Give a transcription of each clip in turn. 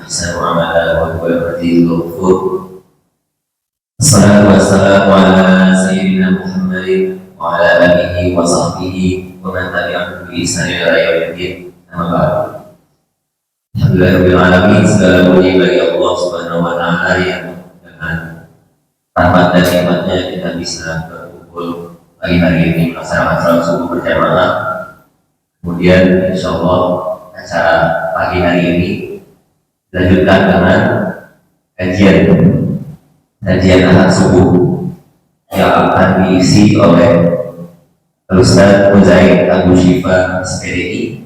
أحسن عملا وهو العزيز الغفور. الصلاة والسلام على سيدنا محمد وعلى آله وصحبه ومن tabi'ahum بإحسان إلى يوم الدين. Amma ba'du. Alhamdulillahirabbil alamin, segala puji bagi Allah Subhanahu wa taala yang dengan rahmat dan nikmatnya kita bisa berkumpul pagi hari ini melaksanakan salat subuh berjamaah. Kemudian insyaallah acara pagi hari ini dilanjutkan dengan kajian ahad subuh yang akan diisi oleh Ustaz Muzaid Abu Syifa SPDI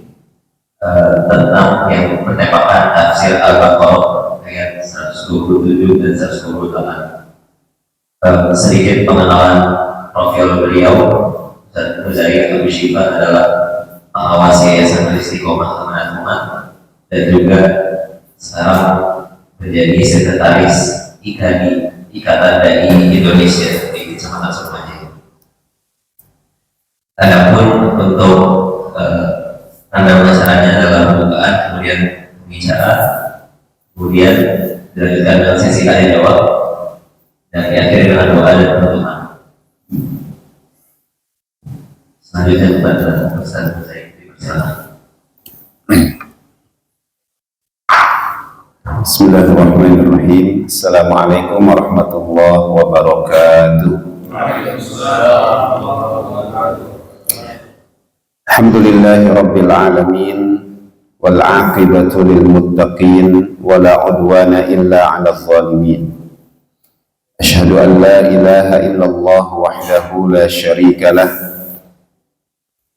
tentang yang bertemakan tafsir Al-Baqarah ayat 127 dan 128. Sedikit pengenalan profil beliau. Ustaz Muzaid Abu Syifa adalah pengawas Yayasan Al-Istiqomah Amanat Umat dan juga sekarang menjadi sekretaris Ikatan Dai Indonesia di Kecamatan Sukoharjo. Adapun untuk tanda acaranya adalah pembukaan, kemudian pembicara, kemudian dilanjutkan dengan sesi tanya jawab, dan diakhiri dengan doa dan penutupan. Selanjutnya kepada Ustaz Muzaid, dipersilakan. Bismillahirrahmanirrahim. Assalamualaikum warahmatullahi wabarakatuh. Alhamdulillahi rabbil alamin wal aqibatu lil muttaqin wala udwana illa 'alal zalimin. Asyhadu an la ilaha illallah wahdahu la syarika lah.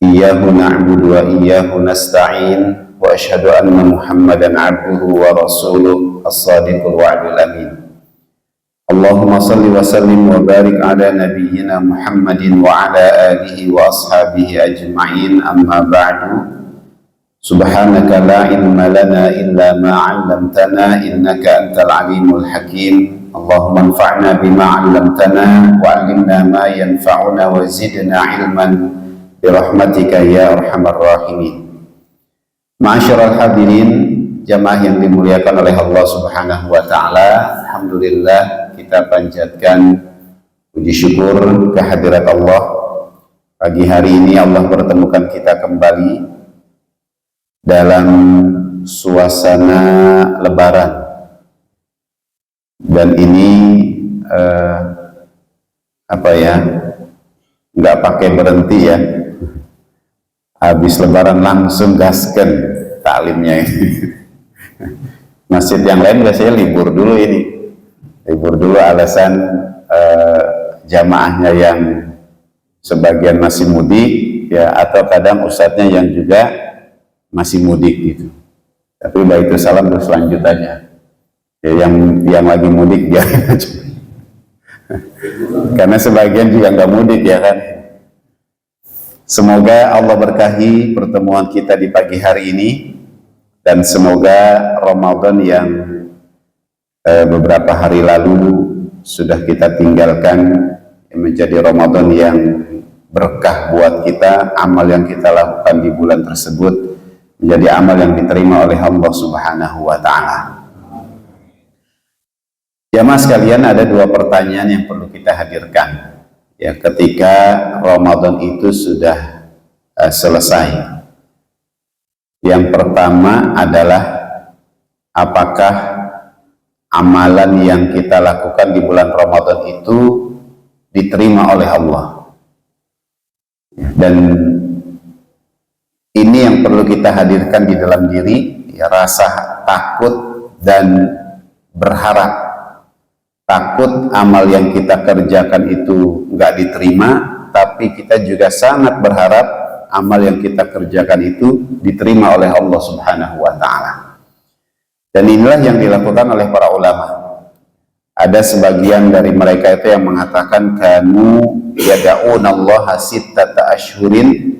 Iyyahu na'budu wa iyyahu nasta'in. Wa asyhadu anna Muhammadan 'abduhu wa rasuluhu as-sadiqul wa'dul amin. Allahumma salli wa sallim wa barik ala nabiyyina Muhammadin wa ala alihi wa ashabihi ajma'in, amma ba'du. Subhanaka la ilma lana illa ma 'allamtana innaka antal alimul hakim. Allahumma anfa'na bima 'allamtana wa 'allimna ma yanfa'una wa zidna 'ilman bi rahmatika ya arhamar rahimin. Ma'asyiral hadirin, jamaah yang dimuliakan oleh Allah Subhanahu wa taala, alhamdulillah kita panjatkan puji syukur kehadirat Allah. Pagi hari ini Allah pertemukan kita kembali dalam suasana lebaran. Dan ini nggak pakai berhenti ya. Habis lebaran langsung gasken taklimnya ini. Masjid yang lain biasanya libur dulu ini. Libur dulu alasan jamaahnya yang sebagian masih mudik ya, atau kadang ustadznya yang juga masih mudik gitu. Tapi baik itu salam terus lanjutannya. Ya, yang lagi mudik biarin aja. Karena sebagian juga nggak mudik ya kan. Semoga Allah berkahi pertemuan kita di pagi hari ini, dan semoga Ramadan yang beberapa hari lalu sudah kita tinggalkan menjadi Ramadan yang berkah buat kita. Amal yang kita lakukan di bulan tersebut menjadi amal yang diterima oleh Allah Subhanahu wa taala. Jamaah sekalian, ada dua pertanyaan yang perlu kita hadirkan ya ketika Ramadan itu sudah selesai. Yang pertama adalah, apakah amalan yang kita lakukan di bulan Ramadan itu diterima oleh Allah? Dan ini yang perlu kita hadirkan di dalam diri ya, rasa takut dan berharap. Takut amal yang kita kerjakan itu nggak diterima, tapi kita juga sangat berharap amal yang kita kerjakan itu diterima oleh Allah Subhanahu wa taala. Dan inilah yang dilakukan oleh para ulama. Ada sebagian dari mereka itu yang mengatakan kanu yada'unallaha sittata ashhurin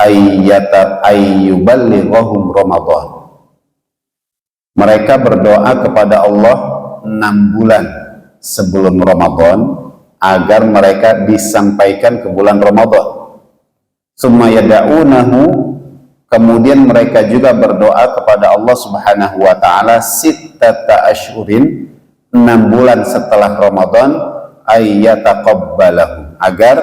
ayyuballighahum Ramadan. Mereka berdoa kepada Allah 6 bulan sebelum Ramadan agar mereka disampaikan ke bulan Ramadan. Summa yada'unahu kemudian mereka juga berdoa kepada Allah Subhanahu wa taala sittata asyhurin, 6 bulan setelah Ramadan, ayyataqabbalahu, agar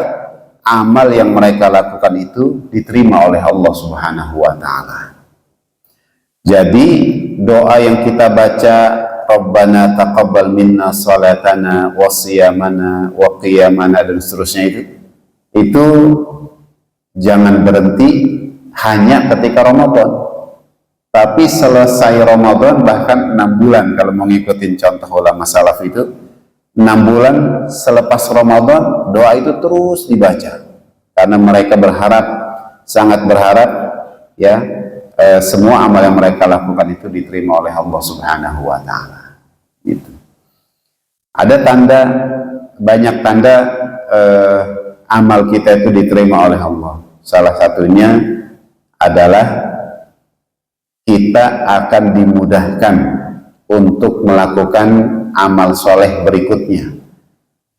amal yang mereka lakukan itu diterima oleh Allah Subhanahu wa taala. Jadi doa yang kita baca, Rabbana taqabbal minna salatana wa siyamana wa qiyamana dan seterusnya, itu jangan berhenti hanya ketika Ramadan, tapi selesai Ramadan, bahkan 6 bulan kalau mau ngikutin contoh ulama salaf itu, 6 bulan selepas Ramadan doa itu terus dibaca, karena mereka berharap, sangat berharap ya, semua amal yang mereka lakukan itu diterima oleh Allah Subhanahu wa taala. Gitu. Ada tanda, banyak tanda amal kita itu diterima oleh Allah. Salah satunya adalah kita akan dimudahkan untuk melakukan amal soleh berikutnya.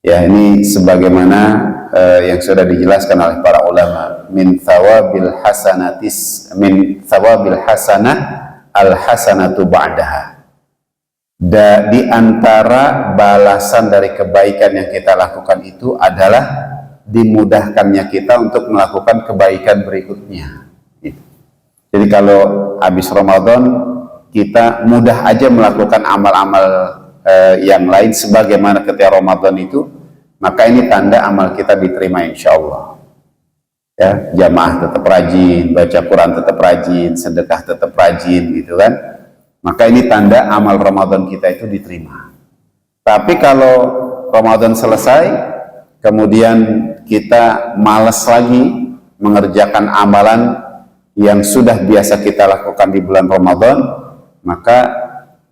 Ya, ini sebagaimana yang sudah dijelaskan oleh para ulama, min thawabil hasanah al hasanatu ba'daha. Di antara balasan dari kebaikan yang kita lakukan itu adalah dimudahkannya kita untuk melakukan kebaikan berikutnya. Jadi kalau habis Ramadan kita mudah aja melakukan amal-amal yang lain sebagaimana ketika Ramadan itu, maka ini tanda amal kita diterima insya Allah. Ya, jamaah tetap rajin, baca Quran tetap rajin, sedekah tetap rajin, gitu kan. Maka ini tanda amal Ramadan kita itu diterima. Tapi kalau Ramadan selesai, kemudian kita malas lagi mengerjakan amalan yang sudah biasa kita lakukan di bulan Ramadan, maka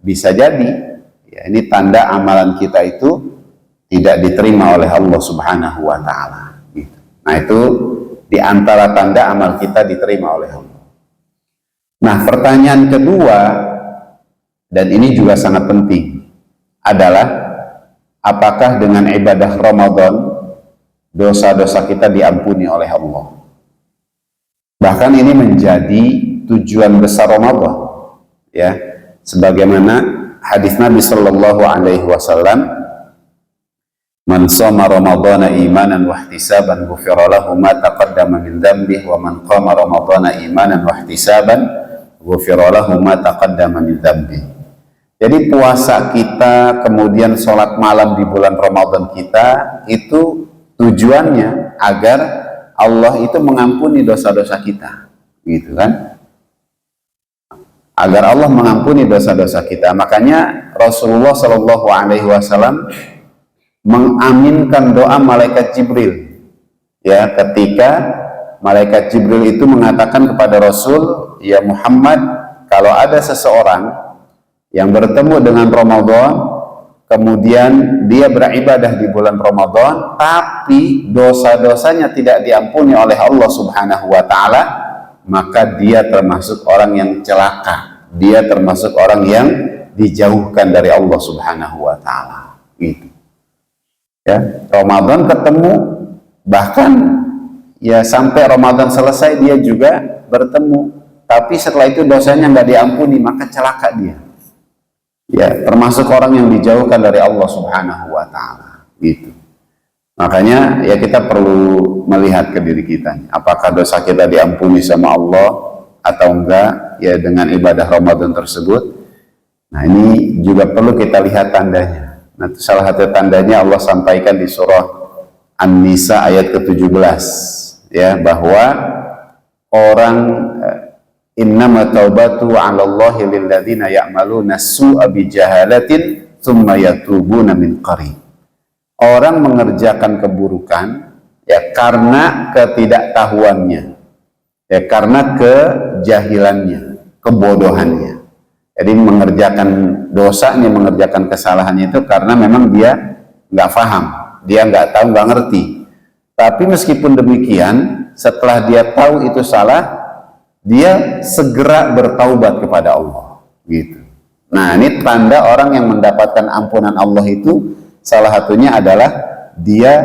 bisa jadi ya, ini tanda amalan kita itu tidak diterima oleh Allah Subhanahu wa taala. Gitu. Nah, itu di antara tanda amal kita diterima oleh Allah. Nah, pertanyaan kedua, dan ini juga sangat penting, adalah apakah dengan ibadah Ramadan dosa-dosa kita diampuni oleh Allah? Bahkan ini menjadi tujuan besar Ramadan, ya, sebagaimana hadis Nabi Shallallahu Alaihi Wasallam, man shoma Ramadhana imanan wa ihtisaban ghufira lahu ma taqaddama min dhanbihi wa man qama Ramadhana imanan wa ihtisaban ghufira lahu ma taqaddama min dhanbihi. Jadi puasa kita, kemudian sholat malam di bulan Ramadan kita, itu tujuannya agar Allah itu mengampuni dosa-dosa kita, gitu kan? Agar Allah mengampuni dosa-dosa kita. Makanya Rasulullah Shallallahu Alaihi Wasallam mengaminkan doa malaikat Jibril, ya, ketika malaikat Jibril itu mengatakan kepada Rasul, ya Muhammad, kalau ada seseorang yang bertemu dengan Ramadan, kemudian dia beribadah di bulan Ramadan, tapi dosa-dosanya tidak diampuni oleh Allah Subhanahu wa taala, maka dia termasuk orang yang celaka, dia termasuk orang yang dijauhkan dari Allah Subhanahu wa taala. Gitu. Ya, Ramadan ketemu, bahkan ya sampai Ramadan selesai dia juga bertemu, tapi setelah itu dosanya nggak diampuni, maka celaka dia. Ya, termasuk orang yang dijauhkan dari Allah Subhanahu wa taala. Gitu. Makanya ya kita perlu melihat ke diri kita, apakah dosa kita diampuni sama Allah atau enggak ya dengan ibadah Ramadan tersebut. Nah, ini juga perlu kita lihat tandanya. Nah, salah satu tandanya Allah sampaikan di surah An-Nisa ayat ke-17, ya, bahwa orang innama taubatu 'ala Allahi lil ladzina ya'maluna su'a bi jahalatin tsumma yatubuna min qarib. Orang mengerjakan keburukan ya karena ketidaktahuannya, ya karena kejahilannya, kebodohannya. Jadi mengerjakan dosanya, mengerjakan kesalahannya itu karena memang dia nggak paham, dia nggak tahu, nggak ngerti. Tapi meskipun demikian, setelah dia tahu itu salah, dia segera bertaubat kepada Allah. Gitu. Nah, ini tanda orang yang mendapatkan ampunan Allah itu salah satunya adalah dia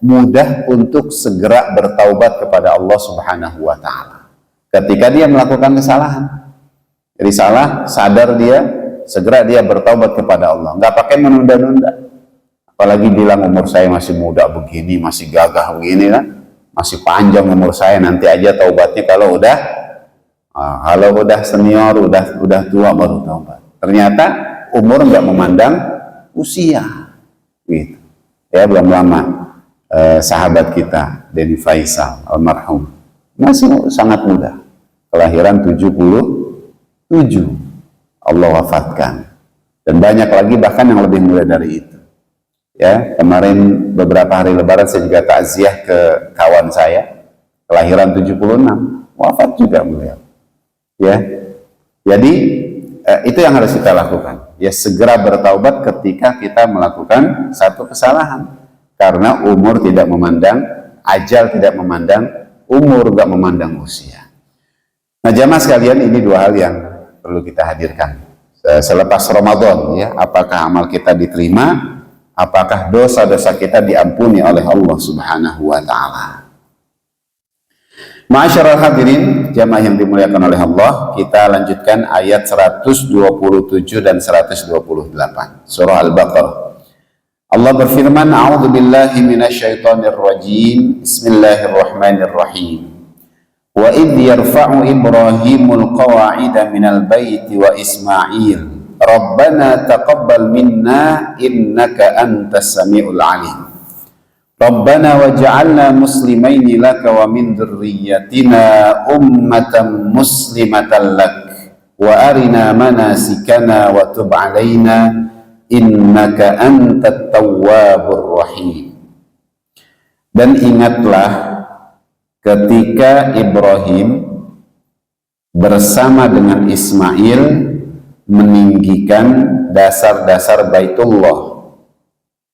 mudah untuk segera bertaubat kepada Allah Subhanahu wa taala. ketika dia melakukan kesalahan. Jadi salah, sadar dia, segera dia bertaubat kepada Allah. Nggak pakai menunda-nunda. Apalagi bilang umur saya masih muda begini, masih gagah begini kan, masih panjang umur saya, nanti aja taubatnya kalau udah senior, udah tua baru taubat. Ternyata umur nggak memandang usia, gitu. Ya, belum lama sahabat kita Denny Faisal almarhum masih sangat muda, kelahiran 77, Allah wafatkan, dan banyak lagi bahkan yang lebih muda dari itu. Ya, kemarin beberapa hari Lebaran saya juga takziah ke kawan saya, kelahiran 76, wafat juga beliau. Ya, jadi itu yang harus kita lakukan. Ya, segera bertaubat ketika kita melakukan satu kesalahan, karena umur tidak memandang, ajal tidak memandang umur, gak memandang usia. Nah, jamaah sekalian, ini dua hal yang perlu kita hadirkan selepas Ramadan. Ya, apakah amal kita diterima? Apakah dosa-dosa kita diampuni oleh Allah Subhanahu wa Ta'ala? Ma'asyiral hadirin, jamaah yang dimuliakan oleh Allah, kita lanjutkan ayat 127 dan 128 surah Al-Baqarah. Allah berfirman, A'udzu billahi minasyaitonir rajim. Bismillahirrahmanirrahim. Wa idh yarfa'u Ibrahimul qawa'ida minal baiti wa Ismail Rabbana taqabbal minna innaka antas sami'ul alim. Rabbana waj'alna muslimaini laka wa min dzurriyyatina ummatan muslimatan lak wa arina manasikana wa tub 'alaina innaka antat tawwabur rahim. Dan ingatlah ketika Ibrahim bersama dengan Ismail meninggikan dasar-dasar Baitullah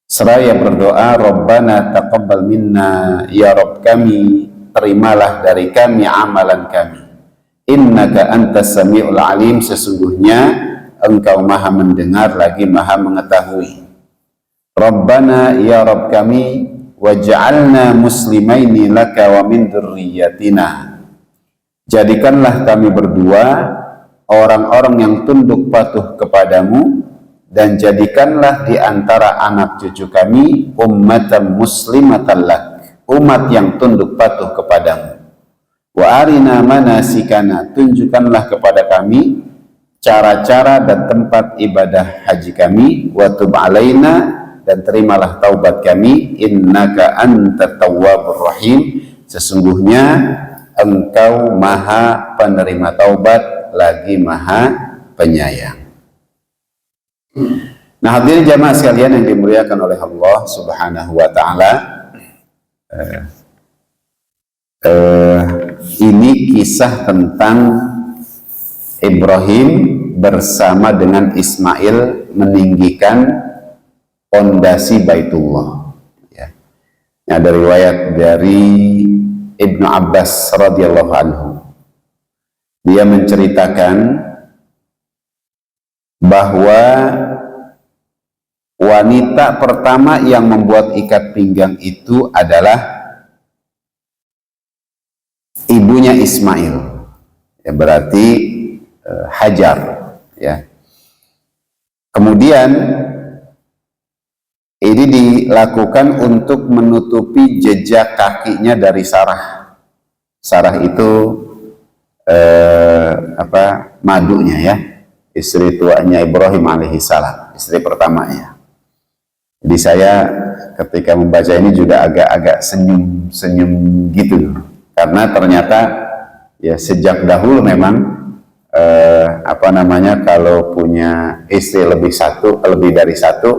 seraya berdoa, Rabbana taqabbal minna, ya Rabb kami, terimalah dari kami amalan kami, innaka antas sami'ul alim, sesungguhnya engkau maha mendengar lagi maha mengetahui. Rabbana, ya Rabb kami, waj'alna muslimaini laka wa min dzurriyyatina, jadikanlah kami berdua orang-orang yang tunduk patuh kepadamu, dan jadikanlah di antara anak cucu kami ummatan muslimatan lak, umat yang tunduk patuh kepadamu. Wa arina manasikana, tunjukkanlah kepada kami cara-cara dan tempat ibadah haji kami. Wa tub alaina, dan terimalah taubat kami. Innaka antat tawwabur rahim, sesungguhnya engkau maha penerima taubat lagi maha penyayang. Nah, hadirin jamaah sekalian yang dimuliakan oleh Allah Subhanahu wa Ta'ala, ini kisah tentang Ibrahim bersama dengan Ismail meninggikan pondasi Baitullah. Ya. Ada riwayat dari Ibnu Abbas radhiyallahu anhu. Dia menceritakan bahwa wanita pertama yang membuat ikat pinggang itu adalah ibunya Ismail, ya, berarti Hajar, ya. Kemudian ini dilakukan untuk menutupi jejak kakinya dari Sarah. Sarah itu madunya, ya, istri tuanya Ibrahim alaihissalam, istri pertamanya. Jadi saya ketika membaca ini juga agak-agak senyum gitu, karena ternyata ya sejak dahulu memang kalau punya istri lebih dari satu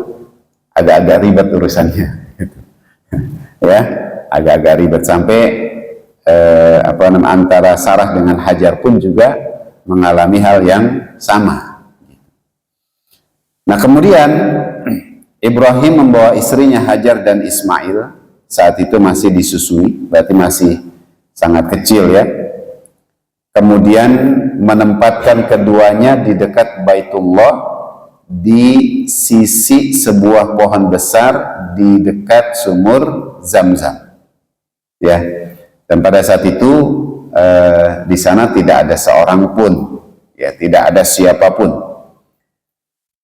agak-agak ribet urusannya, gitu. Ya, agak-agak ribet sampai antara Sarah dengan Hajar pun juga mengalami hal yang sama. Nah, kemudian Ibrahim membawa istrinya Hajar dan Ismail, saat itu masih disusui, berarti masih sangat kecil, ya. Kemudian menempatkan keduanya di dekat Baitullah, di sisi sebuah pohon besar di dekat sumur Zam-Zam, ya. Dan pada saat itu di sana tidak ada seorang pun, ya tidak ada siapapun.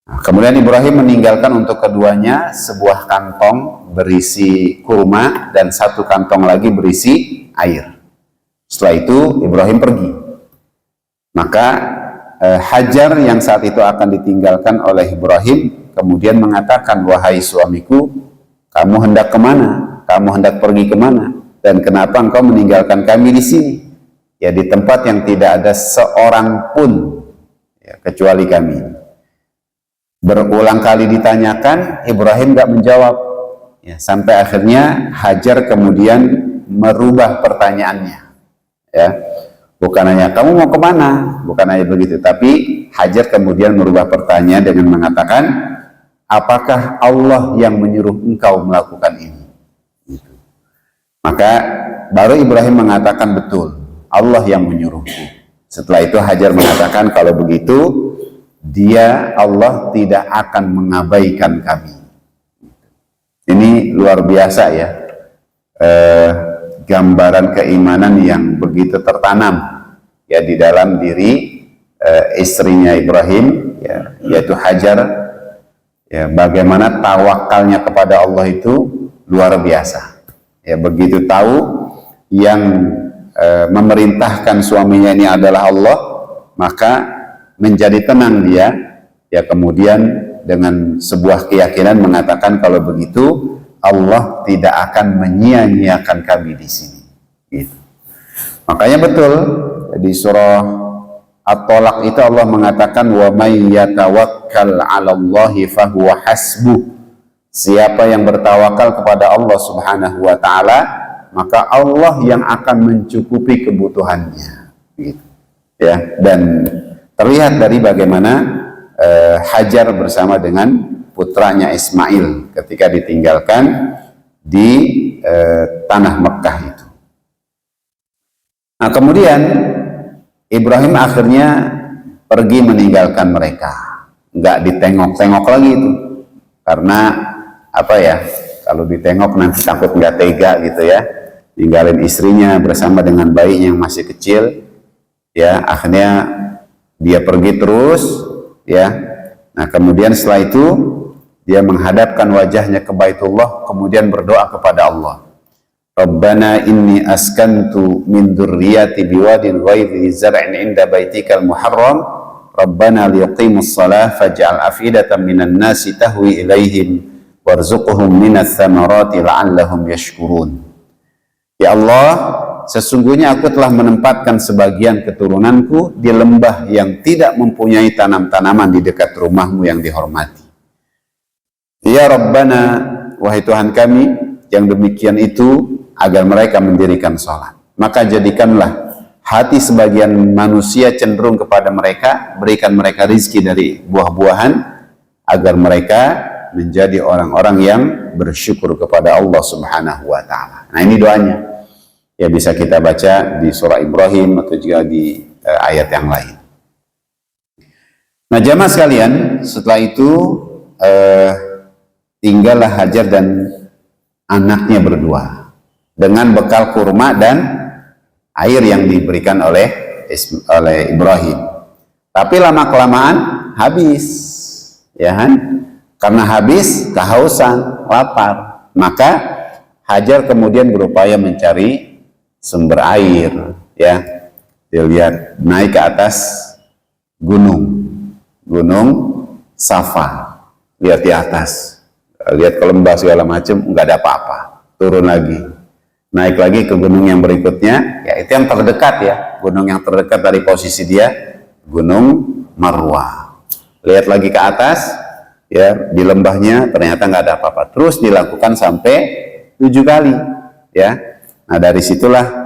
Nah, kemudian Ibrahim meninggalkan untuk keduanya sebuah kantong berisi kurma dan satu kantong lagi berisi air. Setelah itu Ibrahim pergi. Maka Hajar yang saat itu akan ditinggalkan oleh Ibrahim kemudian mengatakan, wahai suamiku, kamu hendak kemana? Kamu hendak pergi kemana? Dan kenapa engkau meninggalkan kami di sini? Ya, di tempat yang tidak ada seorang pun, ya, kecuali kami. Berulang kali ditanyakan, Ibrahim gak menjawab. Ya, sampai akhirnya Hajar kemudian merubah pertanyaannya. Ya, bukan hanya kamu mau kemana, bukan hanya begitu, tapi Hajar kemudian merubah pertanyaan dengan mengatakan, apakah Allah yang menyuruh engkau melakukan ini? Gitu. Maka baru Ibrahim mengatakan, betul, Allah yang menyuruhku. Setelah itu Hajar mengatakan, kalau begitu dia, Allah tidak akan mengabaikan kami. Ini luar biasa ya, gambaran keimanan yang begitu tertanam ya di dalam diri istrinya Ibrahim, ya, yaitu Hajar. Ya, bagaimana tawakalnya kepada Allah itu luar biasa. Ya, begitu tahu yang memerintahkan suaminya ini adalah Allah, maka menjadi tenang dia. Ya, kemudian dengan sebuah keyakinan mengatakan, kalau begitu Allah tidak akan menyia-nyiakan kami di sini. Gitu. Makanya betul di surah At-Tolak itu Allah mengatakan, wa may yatawakkal 'alallahi fahuwa hasbuh. Siapa yang bertawakal kepada Allah Subhanahu wa taala, maka Allah yang akan mencukupi kebutuhannya. Gitu. Ya, dan terlihat dari bagaimana Hajar bersama dengan putranya Ismail ketika ditinggalkan di tanah Mekkah itu. Nah, kemudian Ibrahim akhirnya pergi meninggalkan mereka, nggak ditengok-tengok lagi itu, karena apa ya, kalau ditengok nanti takut nggak tega gitu ya, ninggalin istrinya bersama dengan bayinya yang masih kecil, ya akhirnya dia pergi terus, ya. Nah, kemudian setelah itu dia menghadapkan wajahnya ke Baitullah, kemudian berdoa kepada Allah. Rabbana inni askantu min dzurriyyati biwadin ghairi zar'in 'inda baitikal muharram Rabbana liyaqimus shalah faj'al afidatan minan nasi tahwi ilaihim warzuqhum minats tsamarati la'allahum yashkurun. Ya Allah, sesungguhnya aku telah menempatkan sebagian keturunanku di lembah yang tidak mempunyai tanam-tanaman di dekat rumahmu yang dihormati. Ya Rabbana, wahai Tuhan kami, yang demikian itu agar mereka mendirikan sholat. Maka jadikanlah hati sebagian manusia cenderung kepada mereka, berikan mereka rizki dari buah-buahan, agar mereka menjadi orang-orang yang bersyukur kepada Allah Subhanahu wa ta'ala. Nah, ini doanya. Ya, bisa kita baca di surah Ibrahim atau juga di ayat yang lain. Nah, jamaah sekalian, setelah itu tinggallah Hajar dan anaknya berdua dengan bekal kurma dan air yang diberikan oleh Ibrahim. Tapi lama-kelamaan habis, ya kan? Karena habis, kehausan, lapar, maka Hajar kemudian berupaya mencari sumber air, ya. Dilihat naik ke atas gunung Safa, lihat di atas, lihat ke lembah segala macam, nggak ada apa-apa, turun lagi, naik lagi ke gunung yang berikutnya, ya itu yang terdekat ya, gunung yang terdekat dari posisi dia, Gunung Marwah. Lihat lagi ke atas, ya di lembahnya ternyata nggak ada apa-apa. Terus dilakukan sampai 7 kali, ya. Nah, dari situlah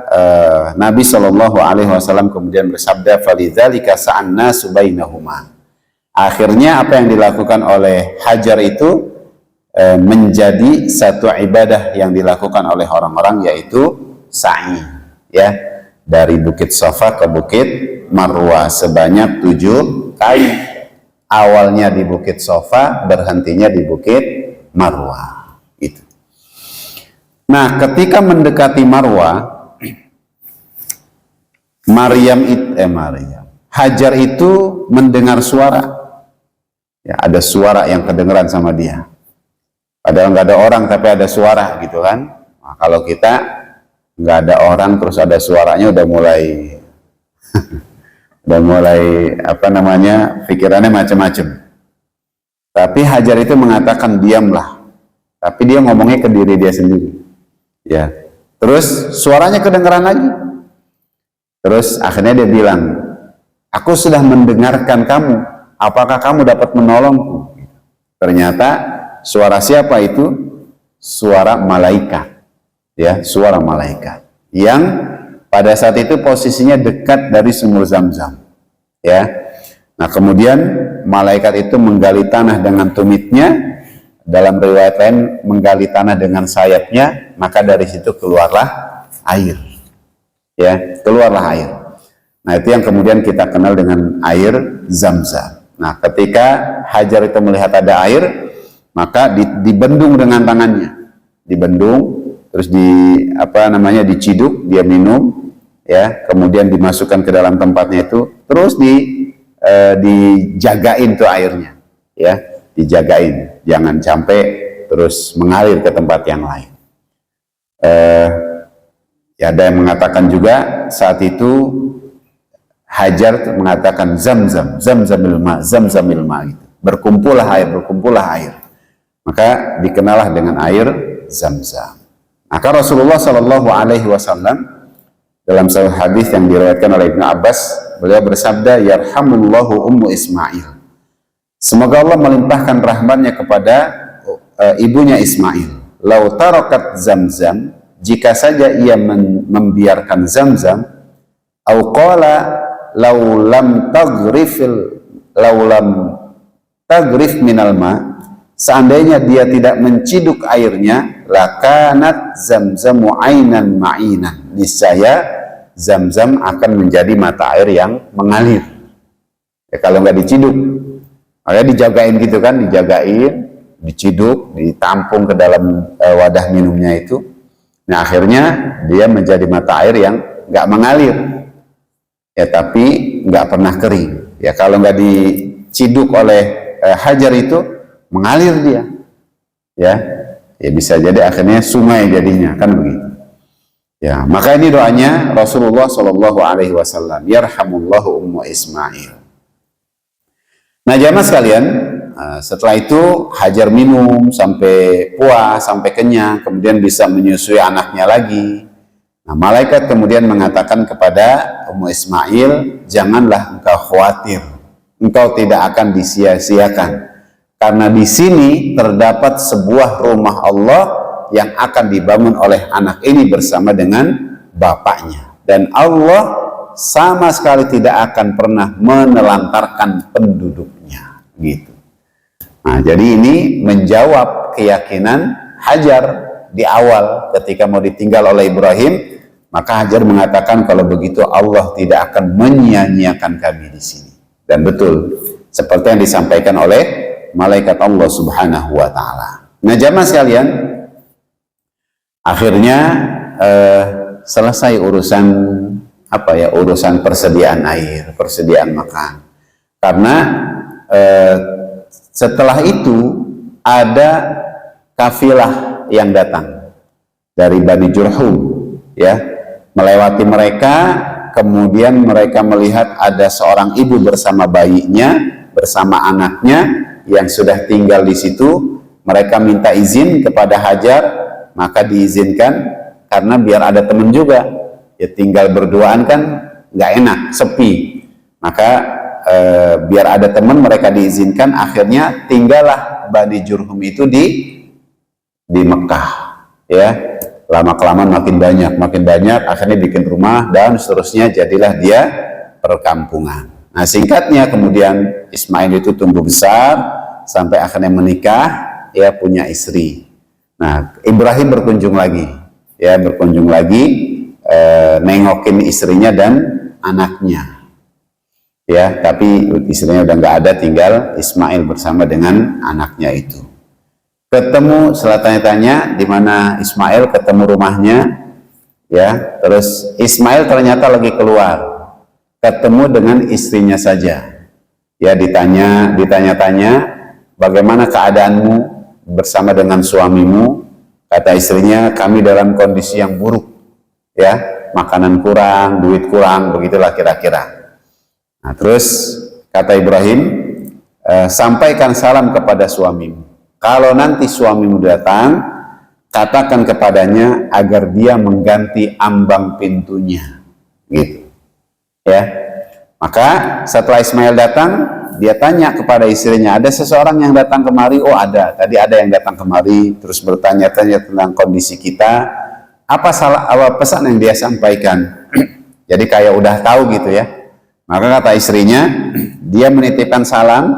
Nabi Shallallahu Alaihi Wasallam kemudian bersabda, "Falidzalika sa'anna subainahuma." Akhirnya apa yang dilakukan oleh Hajar itu menjadi satu ibadah yang dilakukan oleh orang-orang, yaitu sa'i, ya, dari Bukit Safa ke Bukit Marwah sebanyak 7 kali. Awalnya di Bukit Safa, berhentinya di Bukit Marwah. Itu. Nah, ketika mendekati Marwah, Hajar itu mendengar suara. Ya, ada suara yang kedengeran sama dia. Padahal nggak ada orang tapi ada suara gitu kan. Nah, kalau kita nggak ada orang terus ada suaranya udah mulai pikirannya macam-macam. Tapi Hajar itu mengatakan diamlah. Tapi dia ngomongnya ke diri dia sendiri. Ya. Terus suaranya kedengeran lagi. Terus akhirnya dia bilang, aku sudah mendengarkan kamu. Apakah kamu dapat menolongku? Ternyata suara siapa itu? Suara malaikat. Ya, suara malaikat. Yang pada saat itu posisinya dekat dari sumur Zam-Zam. Ya. Nah, kemudian malaikat itu menggali tanah dengan tumitnya. Dalam riwayat lain menggali tanah dengan sayapnya, maka dari situ keluarlah air. Ya, keluarlah air. Nah, itu yang kemudian kita kenal dengan air Zam-Zam. Nah, ketika Hajar itu melihat ada air, maka dibendung dengan tangannya. Dibendung, terus diciduk, dia minum, ya, kemudian dimasukkan ke dalam tempatnya itu, terus dijagain tuh airnya, ya, dijagain. Jangan sampai terus mengalir ke tempat yang lain. Ya, ada yang mengatakan juga saat itu Hajar mengatakan Zam-Zam, Zam-Zamil ma, Zam-Zamil ma, gitu. Berkumpullah air. Maka dikenalah dengan air Zam-Zam. Maka Rasulullah Shallallahu Alaihi Wasallam dalam satu hadis yang diriwayatkan oleh Ibnu Abbas, beliau bersabda, Yarhamullahu Ummu Ismail. Semoga Allah melimpahkan rahmatnya kepada ibunya Ismail. Lau tarakat Zam-Zam, jika saja ia membiarkan Zam-Zam, au qala lau lam tagrif minal ma, seandainya dia tidak menciduk airnya, lakanat Zam-Zamu ainan ma'inan, niscaya Zam-Zam akan menjadi mata air yang mengalir. Ya, kalau nggak diciduk, makanya dijagain gitu kan, diciduk, ditampung ke dalam wadah minumnya itu. Nah, akhirnya dia menjadi mata air yang nggak mengalir, ya, tapi nggak pernah kering. Ya, kalau nggak diciduk oleh Hajar itu mengalir dia, ya bisa jadi akhirnya sungai jadinya, kan begitu. Ya, maka ini doanya Rasulullah Shallallahu Alaihi Wasallam, Yarhamullahu Ummu Ismail. Nah, jamaah sekalian, setelah itu Hajar minum sampai puas, sampai kenyang, kemudian bisa menyusui anaknya lagi. Nah, malaikat kemudian mengatakan kepada Ummu Ismail, janganlah engkau khawatir, engkau tidak akan disia-siakan, karena di sini terdapat sebuah rumah Allah yang akan dibangun oleh anak ini bersama dengan bapaknya, dan Allah sama sekali tidak akan pernah menelantarkan penduduknya, gitu. Nah, jadi ini menjawab keyakinan Hajar di awal ketika mau ditinggal oleh Ibrahim, maka Hajar mengatakan kalau begitu Allah tidak akan menyia-nyiakan kami di sini. Dan betul seperti yang disampaikan oleh malaikat Allah Subhanahu wa taala. Nah, jamaah sekalian, akhirnya selesai urusan urusan persediaan air, persediaan makan. Karena setelah itu ada kafilah yang datang dari Bani Jurhum, ya, melewati mereka. Kemudian mereka melihat ada seorang ibu bersama bayinya, bersama anaknya yang sudah tinggal di situ. Mereka minta izin kepada Hajar, maka diizinkan karena biar ada teman juga. Ya, tinggal berduaan kan nggak enak, sepi. Maka biar ada teman, mereka diizinkan. Akhirnya tinggallah Bani Jurhum itu di Mekah, ya. Lama-kelamaan makin banyak, akhirnya bikin rumah dan seterusnya, jadilah dia perkampungan. Nah, singkatnya kemudian Ismail itu tumbuh besar sampai akhirnya menikah, ya, punya istri. Nah, Ibrahim berkunjung lagi, nengokin istrinya dan anaknya, ya, tapi istrinya udah nggak ada, tinggal Ismail bersama dengan anaknya itu. Ketemu, setelah tanya-tanya di mana Ismail, ketemu rumahnya, ya. Terus Ismail ternyata lagi keluar, ketemu dengan istrinya saja. Ya, ditanya-tanya, bagaimana keadaanmu bersama dengan suamimu? Kata istrinya, kami dalam kondisi yang buruk. Ya, makanan kurang, duit kurang, begitulah kira-kira. Nah, terus kata Ibrahim, sampaikan salam kepada suamimu. Kalau nanti suamimu datang, katakan kepadanya agar dia mengganti ambang pintunya. Gitu. Ya. Maka setelah Ismail datang, dia tanya kepada istrinya, ada seseorang yang datang kemari? Oh ada, tadi ada yang datang kemari, terus bertanya-tanya tentang kondisi kita. Apa pesan yang dia sampaikan? Jadi kayak udah tahu gitu ya. Maka kata istrinya, dia menitipkan salam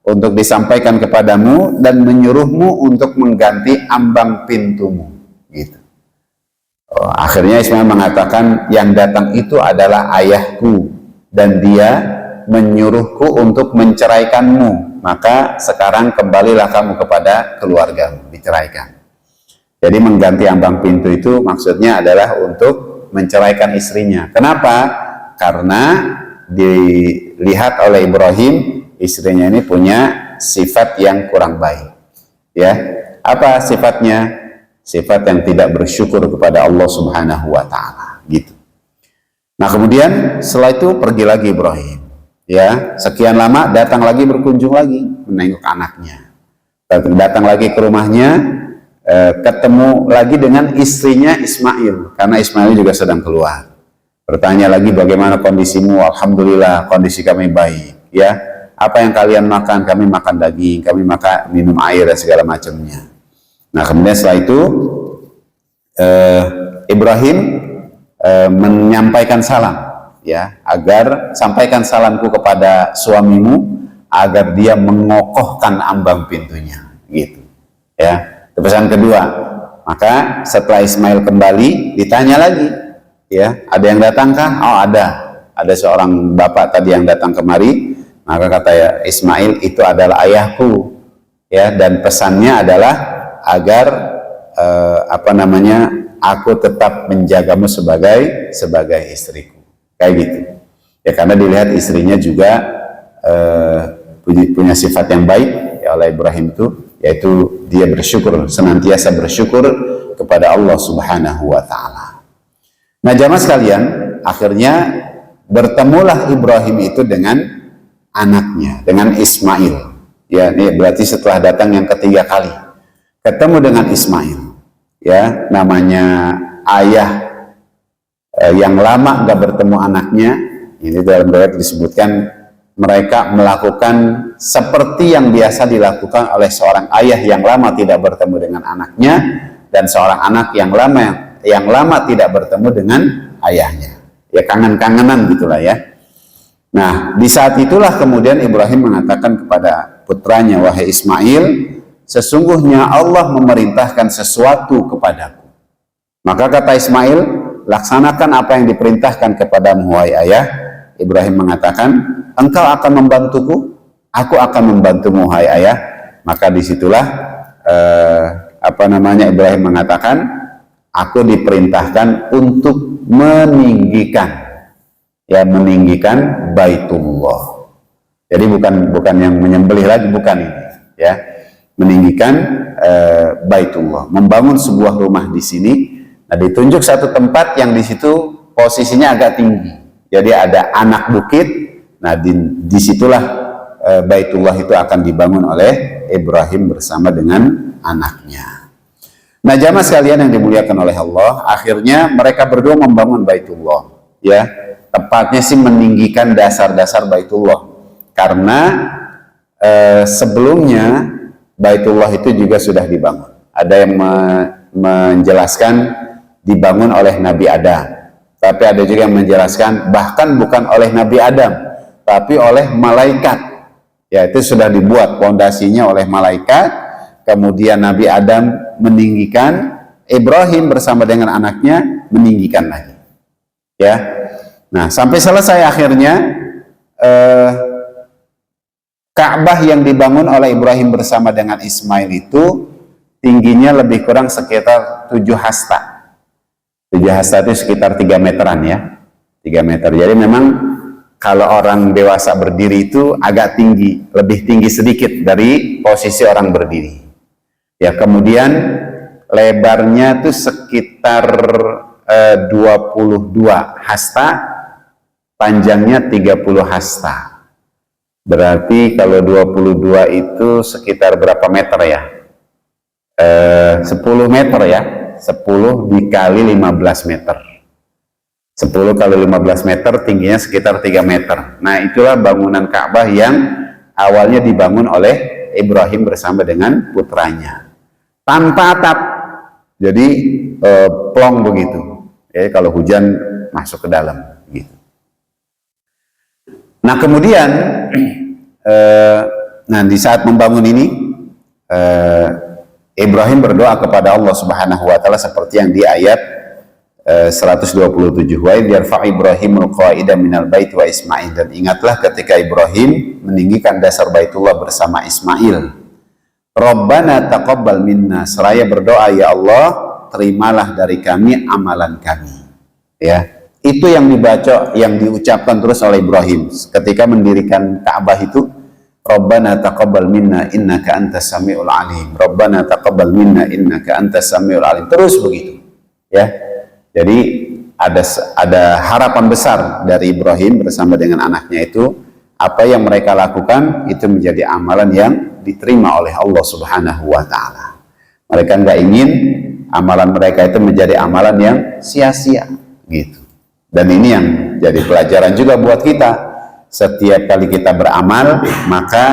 untuk disampaikan kepadamu dan menyuruhmu untuk mengganti ambang pintumu. Gitu. Akhirnya Ismail mengatakan, yang datang itu adalah ayahku dan dia menyuruhku untuk menceraikanmu. Maka sekarang kembalilah kamu kepada keluargamu, diceraikan. Jadi mengganti ambang pintu itu maksudnya adalah untuk menceraikan istrinya. Kenapa? Karena dilihat oleh Ibrahim, istrinya ini punya sifat yang kurang baik. Ya, apa sifatnya? Sifat yang tidak bersyukur kepada Allah Subhanahu wa taala, gitu. Nah, kemudian setelah itu pergi lagi Ibrahim. Ya, sekian lama datang lagi, berkunjung lagi, menengok anaknya. Datang lagi ke rumahnya, ketemu lagi dengan istrinya Ismail, karena Ismail juga sedang keluar. Bertanya lagi, bagaimana kondisimu? Alhamdulillah, kondisi kami baik. Ya, apa yang kalian makan? Kami makan daging, kami makan minum air dan segala macamnya. Nah, kemudian setelah itu Ibrahim menyampaikan salam, ya, agar sampaikan salamku kepada suamimu agar dia mengokohkan ambang pintunya, gitu. Ya, itu pesan kedua. Maka setelah Ismail kembali, ditanya lagi, ya, ada yang datangkah? Oh ada seorang bapak tadi yang datang kemari. Maka kata ya Ismail, itu adalah ayahku, ya, dan pesannya adalah agar aku tetap menjagamu sebagai istriku, kayak gitu. Ya, karena dilihat istrinya juga punya sifat yang baik ya oleh Ibrahim itu, yaitu dia bersyukur, senantiasa bersyukur kepada Allah Subhanahu wa taala. Nah, jamaah sekalian, akhirnya bertemulah Ibrahim itu dengan anaknya, dengan Ismail. Ya, ini berarti setelah datang yang ketiga kali ketemu dengan Ismail. Ya, namanya ayah yang lama gak bertemu anaknya. Ini dalam riwayat disebutkan mereka melakukan seperti yang biasa dilakukan oleh seorang ayah yang lama tidak bertemu dengan anaknya, dan seorang anak yang lama tidak bertemu dengan ayahnya. Ya, kangen-kangenan gitulah ya. Nah, di saat itulah kemudian Ibrahim mengatakan kepada putranya, wahai Ismail, sesungguhnya Allah memerintahkan sesuatu kepadaku. Maka kata Ismail, laksanakan apa yang diperintahkan kepadamu, wahai ayah. Ibrahim mengatakan, engkau akan membantuku, aku akan membantumu, wahai ayah. Maka disitulah Ibrahim mengatakan, aku diperintahkan untuk meninggikan Baitullah. Jadi bukan yang menyembelih lagi, bukan ini, ya. Meninggikan Baitullah, membangun sebuah rumah di sini. Nah, ditunjuk satu tempat yang di situ posisinya agak tinggi. Jadi ada anak bukit. Nah, disitulah Baitullah itu akan dibangun oleh Ibrahim bersama dengan anaknya. Nah, jamaah sekalian yang dimuliakan oleh Allah, akhirnya mereka berdua membangun Baitullah. Ya, tepatnya sih meninggikan dasar-dasar Baitullah. Karena sebelumnya Baitullah itu juga sudah dibangun. Ada yang menjelaskan dibangun oleh Nabi Adam. Tapi ada juga yang menjelaskan bahkan bukan oleh Nabi Adam, tapi oleh malaikat. Ya, itu sudah dibuat pondasinya oleh malaikat. Kemudian Nabi Adam meninggikan, Ibrahim bersama dengan anaknya meninggikan lagi. Ya. Nah, sampai selesai akhirnya Ka'bah yang dibangun oleh Ibrahim bersama dengan Ismail itu tingginya lebih kurang sekitar 7 hasta. 7 hasta itu sekitar 3 meteran ya. 3 meter. Jadi memang kalau orang dewasa berdiri itu agak tinggi, lebih tinggi sedikit dari posisi orang berdiri. Ya, kemudian lebarnya itu sekitar 22 hasta, panjangnya 30 hasta. Berarti kalau 22 itu sekitar berapa meter ya? 10 meter ya, 10 dikali 15 meter. 10 kali 15 meter, tingginya sekitar 3 meter. Nah, itulah bangunan Ka'bah yang awalnya dibangun oleh Ibrahim bersama dengan putranya. Tanpa atap, jadi plong begitu. Kalau hujan masuk ke dalam. Gitu. Nah, kemudian, di saat membangun ini, Ibrahim berdoa kepada Allah Subhanahu wa taala seperti yang di ayat 127. Wa idh yarfa'u Ibrahimul qawa'ida minal bait wa Ismail, dan ingatlah ketika Ibrahim meninggikan dasar Baitullah bersama Ismail. Rabbana taqabbal minna, seraya berdoa, ya Allah, terimalah dari kami amalan kami. Ya, itu yang dibaca, yang diucapkan terus oleh Ibrahim ketika mendirikan Ka'bah itu. Rabbana taqabbal minna innaka antas samiul alim. Rabbana taqabbal minna innaka antas samiul alim. Terus begitu. Ya. Jadi ada harapan besar dari Ibrahim bersama dengan anaknya itu, apa yang mereka lakukan itu menjadi amalan yang diterima oleh Allah Subhanahu wa taala. Mereka nggak ingin amalan mereka itu menjadi amalan yang sia-sia gitu. Dan ini yang jadi pelajaran juga buat kita. Setiap kali kita beramal, maka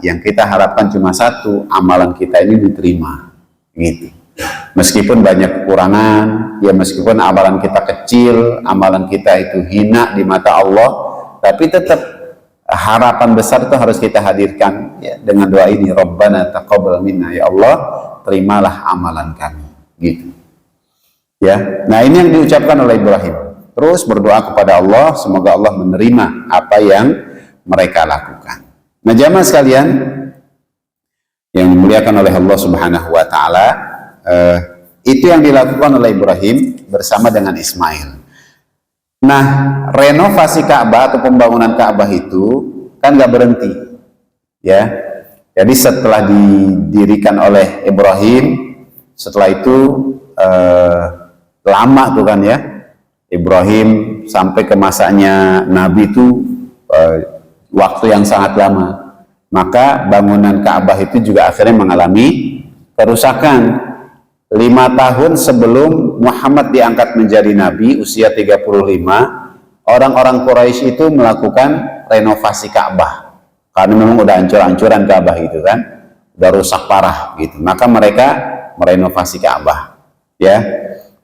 yang kita harapkan cuma satu, amalan kita ini diterima gitu. Meskipun banyak kekurangan, ya meskipun amalan kita kecil, amalan kita itu hina di mata Allah, tapi tetap harapan besar itu harus kita hadirkan ya, dengan doa ini, Rabbana taqabbal minna, ya Allah, terimalah amalan kami gitu. Ya. Nah, ini yang diucapkan oleh Ibrahim. Terus berdoa kepada Allah, semoga Allah menerima apa yang mereka lakukan. Nah, jamaah sekalian yang dimuliakan oleh Allah Subhanahu wa taala, itu yang dilakukan oleh Ibrahim bersama dengan Ismail. Nah, renovasi Ka'bah atau pembangunan Ka'bah itu kan nggak berhenti, ya. Jadi setelah didirikan oleh Ibrahim, setelah itu lama tuh kan ya. Ibrahim sampai ke masanya Nabi itu waktu yang sangat lama. Maka bangunan Ka'bah itu juga akhirnya mengalami kerusakan. 5 tahun sebelum Muhammad diangkat menjadi Nabi, usia 35, orang-orang Quraisy itu melakukan renovasi Ka'bah. Karena memang udah hancur-hancuran Ka'bah itu kan, udah rusak parah gitu. Maka mereka merenovasi Ka'bah, ya.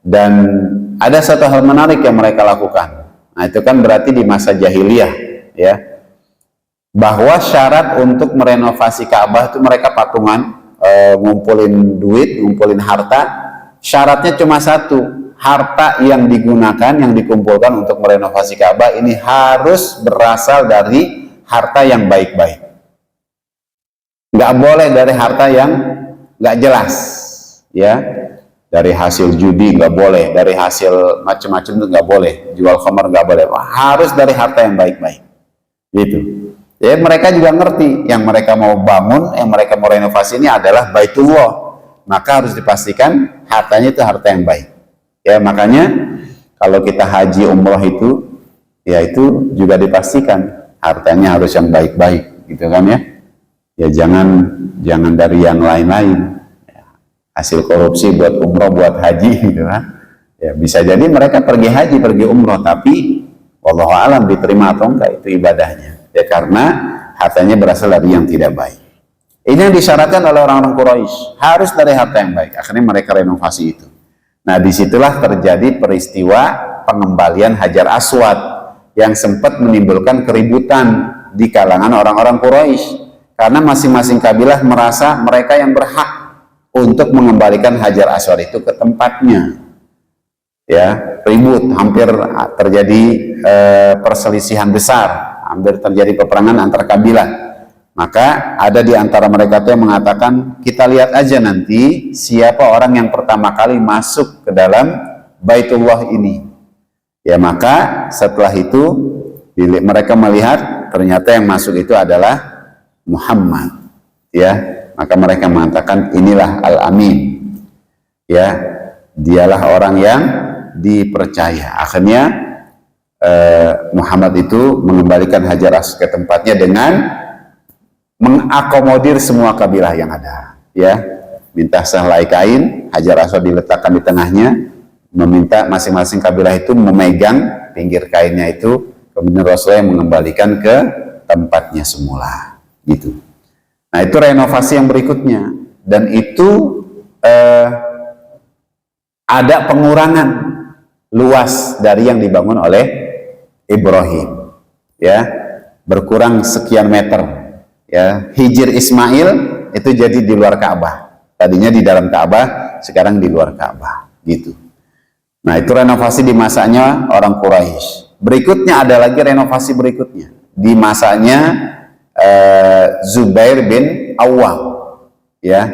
Dan ada satu hal menarik yang mereka lakukan. Nah, itu kan berarti di masa jahiliyah, ya. Bahwa syarat untuk merenovasi Ka'bah itu mereka patungan, ngumpulin duit, ngumpulin harta. Syaratnya cuma satu, harta yang digunakan, yang dikumpulkan untuk merenovasi Ka'bah ini harus berasal dari harta yang baik-baik. Nggak boleh dari harta yang nggak jelas, ya. Dari hasil judi nggak boleh, dari hasil macam-macam itu nggak boleh, jual khamar nggak boleh, harus dari harta yang baik-baik, gitu. Ya, mereka juga ngerti yang mereka mau bangun, yang mereka mau renovasi ini adalah Baitullah, maka harus dipastikan hartanya itu harta yang baik. Ya, makanya kalau kita haji umroh itu, ya itu juga dipastikan hartanya harus yang baik-baik, gitu kan ya. Ya jangan dari yang lain-lain. Hasil korupsi buat umroh, buat haji gitu kan. Ya, bisa jadi mereka pergi haji, pergi umroh, tapi wallahu alam diterima atau enggak itu ibadahnya. Ya, karena hartanya berasal dari yang tidak baik. Ini yang disyaratkan oleh orang-orang Quraisy, harus dari harta yang baik. Akhirnya mereka renovasi itu. Nah, disitulah terjadi peristiwa pengembalian Hajar Aswad yang sempat menimbulkan keributan di kalangan orang-orang Quraisy. Karena masing-masing kabilah merasa mereka yang berhak untuk mengembalikan Hajar Aswad itu ke tempatnya. Ya, ribut, hampir terjadi perselisihan besar, hampir terjadi peperangan antar kabilah. Maka ada di antara mereka yang mengatakan, kita lihat aja nanti siapa orang yang pertama kali masuk ke dalam Baitullah ini. Ya, maka setelah itu Mereka melihat ternyata yang masuk itu adalah Muhammad, ya, maka mereka mengatakan inilah Al-Amin, ya, dialah orang yang dipercaya. Akhirnya Muhammad itu mengembalikan Hajar Aswad ke tempatnya dengan mengakomodir semua kabilah yang ada, ya, minta sehelai kain, Hajar Aswad diletakkan di tengahnya, meminta masing-masing kabilah itu memegang pinggir kainnya itu, kemudian Rasulullah yang mengembalikan ke tempatnya semula, gitu. Nah, itu renovasi yang berikutnya, dan itu ada pengurangan luas dari yang dibangun oleh Ibrahim, ya, berkurang sekian meter, ya. Hijr Ismail itu jadi di luar Ka'bah, tadinya di dalam Ka'bah, sekarang di luar Ka'bah, gitu. Nah, itu renovasi di masanya orang Quraisy. Berikutnya ada lagi renovasi berikutnya di masanya Zubair bin Awwam, ya.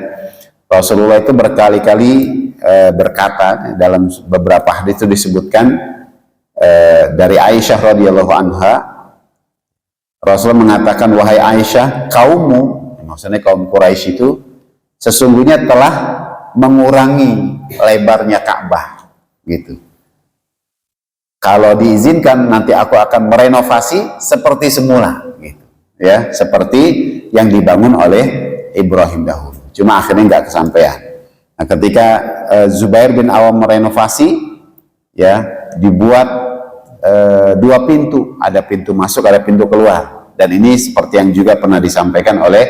Rasulullah itu berkali-kali berkata, dalam beberapa hadis itu disebutkan dari Aisyah radhiyallahu anha, Rasulullah mengatakan, wahai Aisyah, kaummu, maksudnya kaum Quraisy itu sesungguhnya telah mengurangi lebarnya Ka'bah, gitu. Kalau diizinkan nanti aku akan merenovasi seperti semula, gitu, ya, seperti yang dibangun oleh Ibrahim dahulu. Cuma akhirnya nggak kesampaian. Nah, ketika Zubair bin Awam merenovasi, ya, dibuat dua pintu, ada pintu masuk, ada pintu keluar, dan ini seperti yang juga pernah disampaikan oleh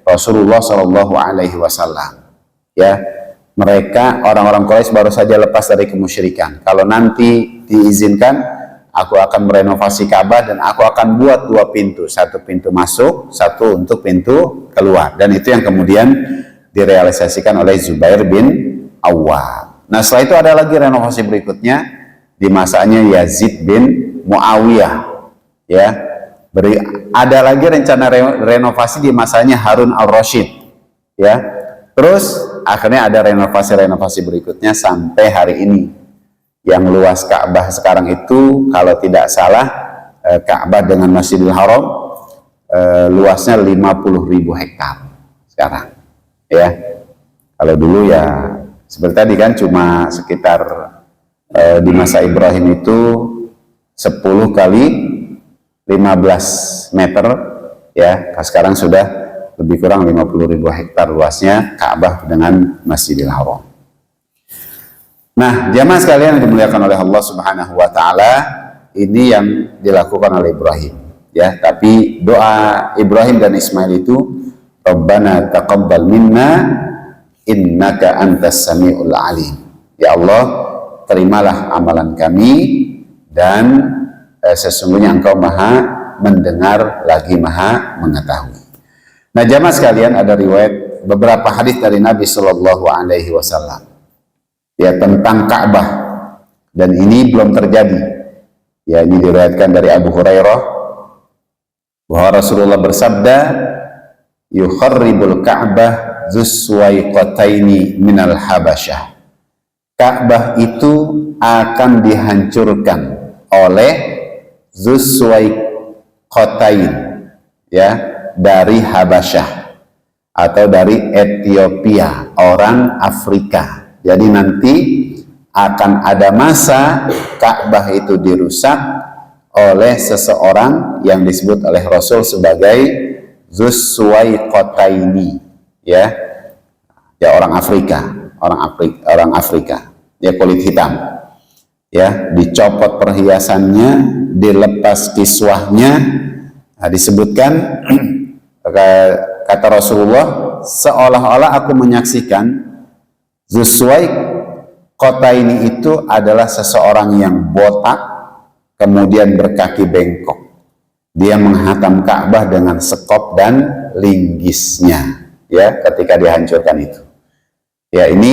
Rasulullah Shallallahu Alaihi Wasallam, ya. Mereka orang-orang Quraisy baru saja lepas dari kemusyrikan. Kalau nanti diizinkan, aku akan merenovasi Ka'bah dan aku akan buat dua pintu, satu pintu masuk, satu untuk pintu keluar, dan itu yang kemudian direalisasikan oleh Zubair bin Awwam. Nah, setelah itu ada lagi renovasi berikutnya di masanya Yazid bin Muawiyah, ya. Ada lagi rencana renovasi di masanya Harun al-Rasyid, ya. Terus akhirnya ada renovasi-renovasi berikutnya sampai hari ini. Yang luas Ka'bah sekarang itu kalau tidak salah Ka'bah dengan Masjidil Haram luasnya 50.000 hektar sekarang, ya. Kalau dulu ya seperti tadi kan cuma sekitar di masa Ibrahim itu 10 kali 15 meter, ya. Sekarang sudah lebih kurang 50.000 hektar luasnya Ka'bah dengan Masjidil Haram. Nah, jamaah sekalian yang dimuliakan oleh Allah Subhanahu wa taala, ini yang dilakukan oleh Ibrahim, ya. Tapi doa Ibrahim dan Ismail itu, Rabbana taqabbal minna innaka antas samiul alim. Ya Allah, terimalah amalan kami dan sesungguhnya Engkau Maha mendengar lagi Maha mengetahui. Nah, jamaah sekalian, ada riwayat beberapa hadis dari Nabi Shallallahu Alaihi Wasallam, ya, tentang Ka'bah, dan ini belum terjadi, ya. Ini diriwayatkan dari Abu Hurairah bahwa Rasulullah bersabda, yukharribul Ka'bah dzuswaiqataini minal Habasyah. Ka'bah itu akan dihancurkan oleh dzuswaiqatain, ya, dari Habasyah atau dari Ethiopia, orang Afrika. Jadi nanti akan ada masa Ka'bah itu dirusak oleh seseorang yang disebut oleh Rasul sebagai Dzuswaiqataini, ya, ya, orang Afrika, orang Afrika, ya, kulit hitam, ya, dicopot perhiasannya, dilepas kiswahnya. Nah, disebutkan kata Rasulullah, seolah-olah aku menyaksikan Dzuswaiqataini itu adalah seseorang yang botak, kemudian berkaki bengkok. Dia menghantam Ka'bah dengan sekop dan linggisnya, ya, ketika dihancurkan itu. Ya, ini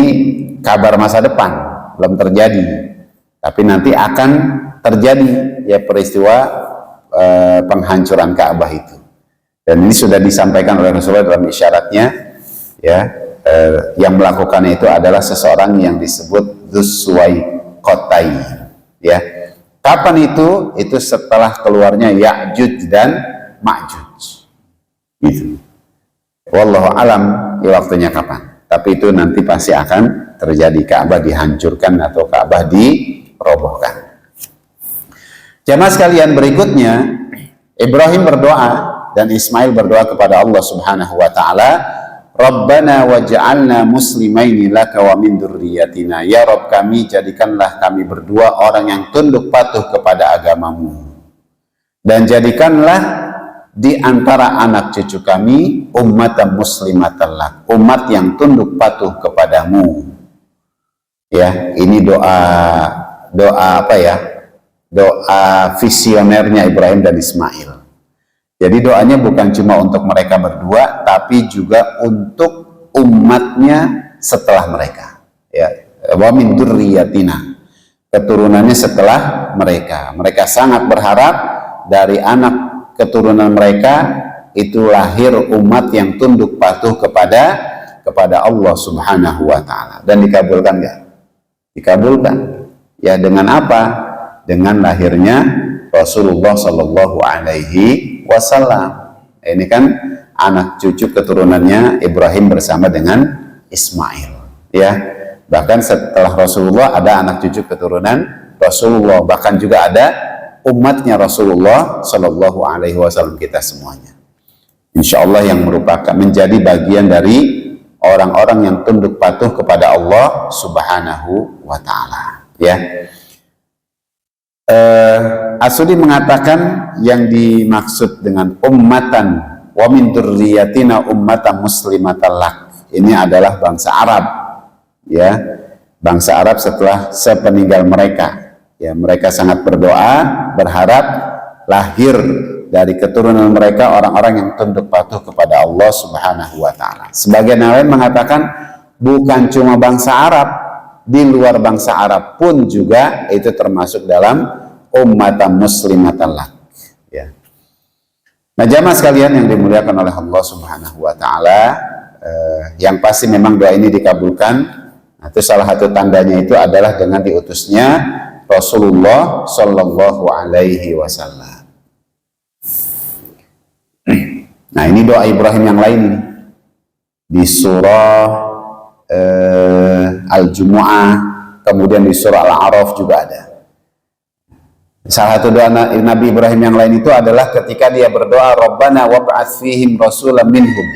kabar masa depan, belum terjadi, tapi nanti akan terjadi, ya, peristiwa penghancuran Ka'bah itu. Dan ini sudah disampaikan oleh Rasulullah dalam isyaratnya, ya, yang melakukannya itu adalah seseorang yang disebut Dzuswaiqatain, ya. Kapan itu? Itu setelah keluarnya Ya'juj dan Ma'juj. Gitu. Wallahu alam waktunya kapan. Tapi itu nanti pasti akan terjadi, Ka'bah dihancurkan atau Ka'bah dirobohkan. Jamaah sekalian, berikutnya Ibrahim berdoa dan Ismail berdoa kepada Allah Subhanahu wa taala, Rabbana waj'alna muslimaini laka wa min dzurriyyatina. Ya Rabb kami, jadikanlah kami berdua orang yang tunduk patuh kepada agamamu. Dan jadikanlah di antara anak cucu kami ummatan muslimatan lak, umat yang tunduk patuh kepadamu. Ya, ini doa apa ya? Doa visionernya Ibrahim dan Ismail. Jadi doanya bukan cuma untuk mereka berdua, tapi juga untuk umatnya setelah mereka. Ya, wa min dzurriyyatina, keturunannya setelah mereka. Mereka sangat berharap dari anak keturunan mereka itu lahir umat yang tunduk patuh kepada Allah Subhanahu wa taala. Dan dikabulkan enggak? Dikabulkan. Ya, dengan apa? Dengan lahirnya Rasulullah Shallallahu alaihi wasallam. Ini kan anak cucu keturunannya Ibrahim bersama dengan Ismail. Ya, bahkan setelah Rasulullah ada anak cucu keturunan Rasulullah, bahkan juga ada umatnya Rasulullah Shallallahu alaihi wasallam kita semuanya. Insya Allah yang merupakan menjadi bagian dari orang-orang yang tunduk patuh kepada Allah Subhanahu wa taala. Ya. As-Sudi mengatakan yang dimaksud dengan ummatan wa min dzurriyyatina ummatan muslimatan lak, ini adalah bangsa Arab. Ya, bangsa Arab setelah sepeninggal mereka, ya, mereka sangat berdoa berharap lahir dari keturunan mereka orang-orang yang tunduk patuh kepada Allah Subhanahu wa taala. Sebagian yang lain mengatakan bukan cuma bangsa Arab, di luar bangsa Arab pun juga itu termasuk dalam ummatan muslimatan lak. Ya. Nah, jamaah sekalian yang dimuliakan oleh Allah Subhanahu wa taala, yang pasti memang doa ini dikabulkan. Nah, itu salah satu tandanya itu adalah dengan diutusnya Rasulullah Shallallahu alaihi wasallam. Nah, ini doa Ibrahim yang lain di surah Al-Jumu'ah, kemudian di surah Al-A'raf juga ada. Salah satu doa Nabi Ibrahim yang lain itu adalah ketika dia berdoa, Rabbana wab'ats fihim rasulan minhum.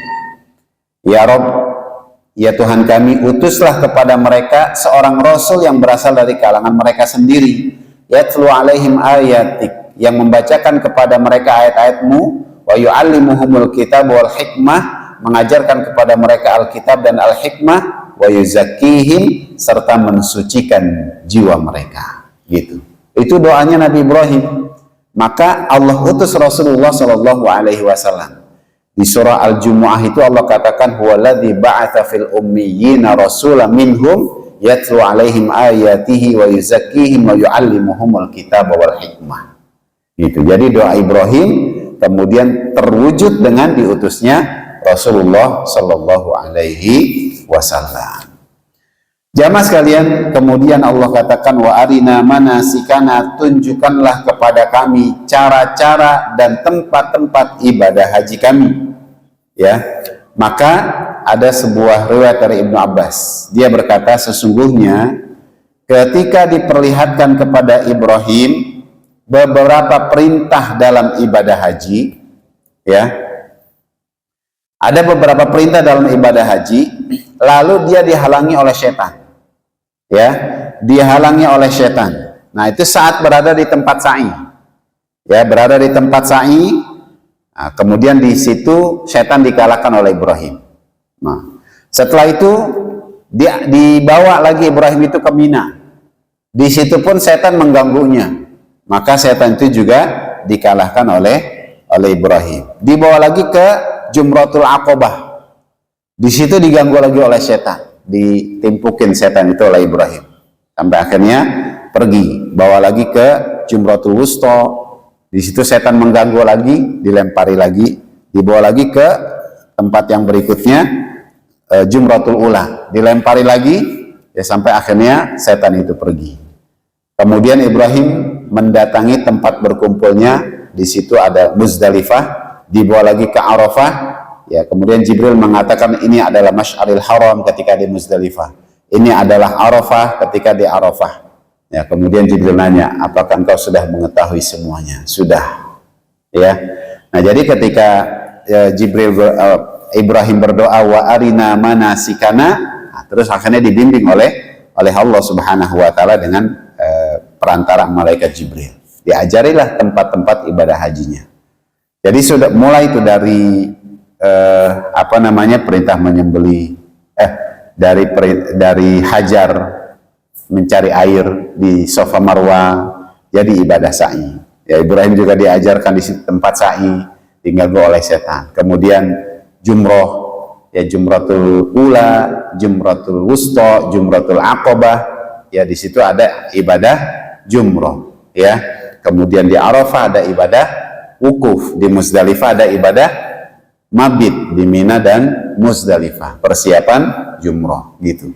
Ya Rabb, ya Tuhan kami, utuslah kepada mereka seorang rasul yang berasal dari kalangan mereka sendiri, yatlu alaihim ayatik, yang membacakan kepada mereka ayat-ayatmu, wa yu'allimuhumul kitab wal hikmah, mengajarkan kepada mereka Alkitab dan Al-Hikmah, wa yuzakkihim, serta mensucikan jiwa mereka. Gitu. Itu doanya Nabi Ibrahim. Maka Allah utus Rasulullah Shallallahu alaihi wasallam. Di surah Al-Jumu'ah itu Allah katakan, huwaladzi ba'atsa fil ummiyina rasulan minhum yatlu alaihim ayatihi wa yuzakkihim wa yu'allimuhumul kitaba wal hikmah. Gitu. Jadi doa Ibrahim kemudian terwujud dengan diutusnya Rasulullah Shallallahu alaihi wasallam. Jamaah sekalian, kemudian Allah katakan, wa arina manasikana, tunjukkanlah kepada kami cara-cara dan tempat-tempat ibadah haji kami. Ya, maka ada sebuah riwayat dari Ibnu Abbas. Dia berkata, sesungguhnya ketika diperlihatkan kepada Ibrahim beberapa perintah dalam ibadah haji, ya, ada beberapa perintah dalam ibadah haji, lalu dia dihalangi oleh setan. Ya, dihalangi oleh setan. Nah, itu saat berada di tempat sa'i. Ya, berada di tempat sa'i. Nah, kemudian di situ setan dikalahkan oleh Ibrahim. Nah, setelah itu dia dibawa lagi Ibrahim itu ke Mina. Di situ pun setan mengganggunya. Maka setan itu juga dikalahkan oleh Ibrahim. Dibawa lagi ke Jumratul Aqabah. Di situ diganggu lagi oleh setan. Ditimpukin setan itu oleh Ibrahim sampai akhirnya pergi, bawa lagi ke Jumratul Wusta. Di situ setan mengganggu lagi, dilempari lagi, dibawa lagi ke tempat yang berikutnya, Jumratul Ula, dilempari lagi, ya sampai akhirnya setan itu pergi. Kemudian Ibrahim mendatangi tempat berkumpulnya. Di situ ada Muzdalifah, dibawa lagi ke Arafah. Ya, kemudian Jibril mengatakan ini adalah Masy'aril Haram ketika di Muzdalifah. Ini adalah Arafah ketika di Arafah. Ya, kemudian Jibril nanya, apakah engkau sudah mengetahui semuanya? Sudah. Ya. Nah, jadi ketika Ibrahim berdoa wa arina manasikana, nah, terus akhirnya dibimbing oleh Allah Subhanahu wa taala dengan perantara malaikat Jibril. Diajarilah tempat-tempat ibadah hajinya. Jadi sudah mulai itu dari perintah menyembeli dari hajar mencari air di Safa Marwah, jadi ibadah sa'i. Ya, Ibrahim juga diajarkan di tempat sa'i, diganggu oleh setan. Kemudian jumroh, ya jumratul ula, jumratul wusta, jumratul aqabah, ya di situ ada ibadah jumroh, ya. Kemudian di Arafah ada ibadah wukuf, di Muzdalifah ada ibadah mabit, di Mina dan Muzdalifah, persiapan jumroh gitu.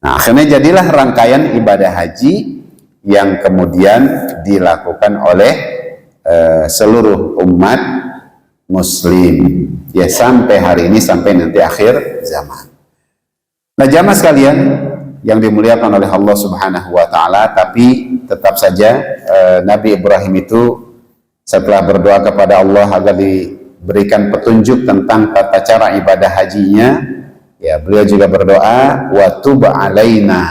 Nah, akhirnya jadilah rangkaian ibadah haji yang kemudian dilakukan oleh seluruh umat muslim, ya sampai hari ini, sampai nanti akhir zaman. Nah, jamaah sekalian yang dimuliakan oleh Allah Subhanahu wa taala, tapi tetap saja Nabi Ibrahim itu setelah berdoa kepada Allah agar diberikan petunjuk tentang tata cara ibadah hajinya, ya beliau juga berdoa wa tub alaina,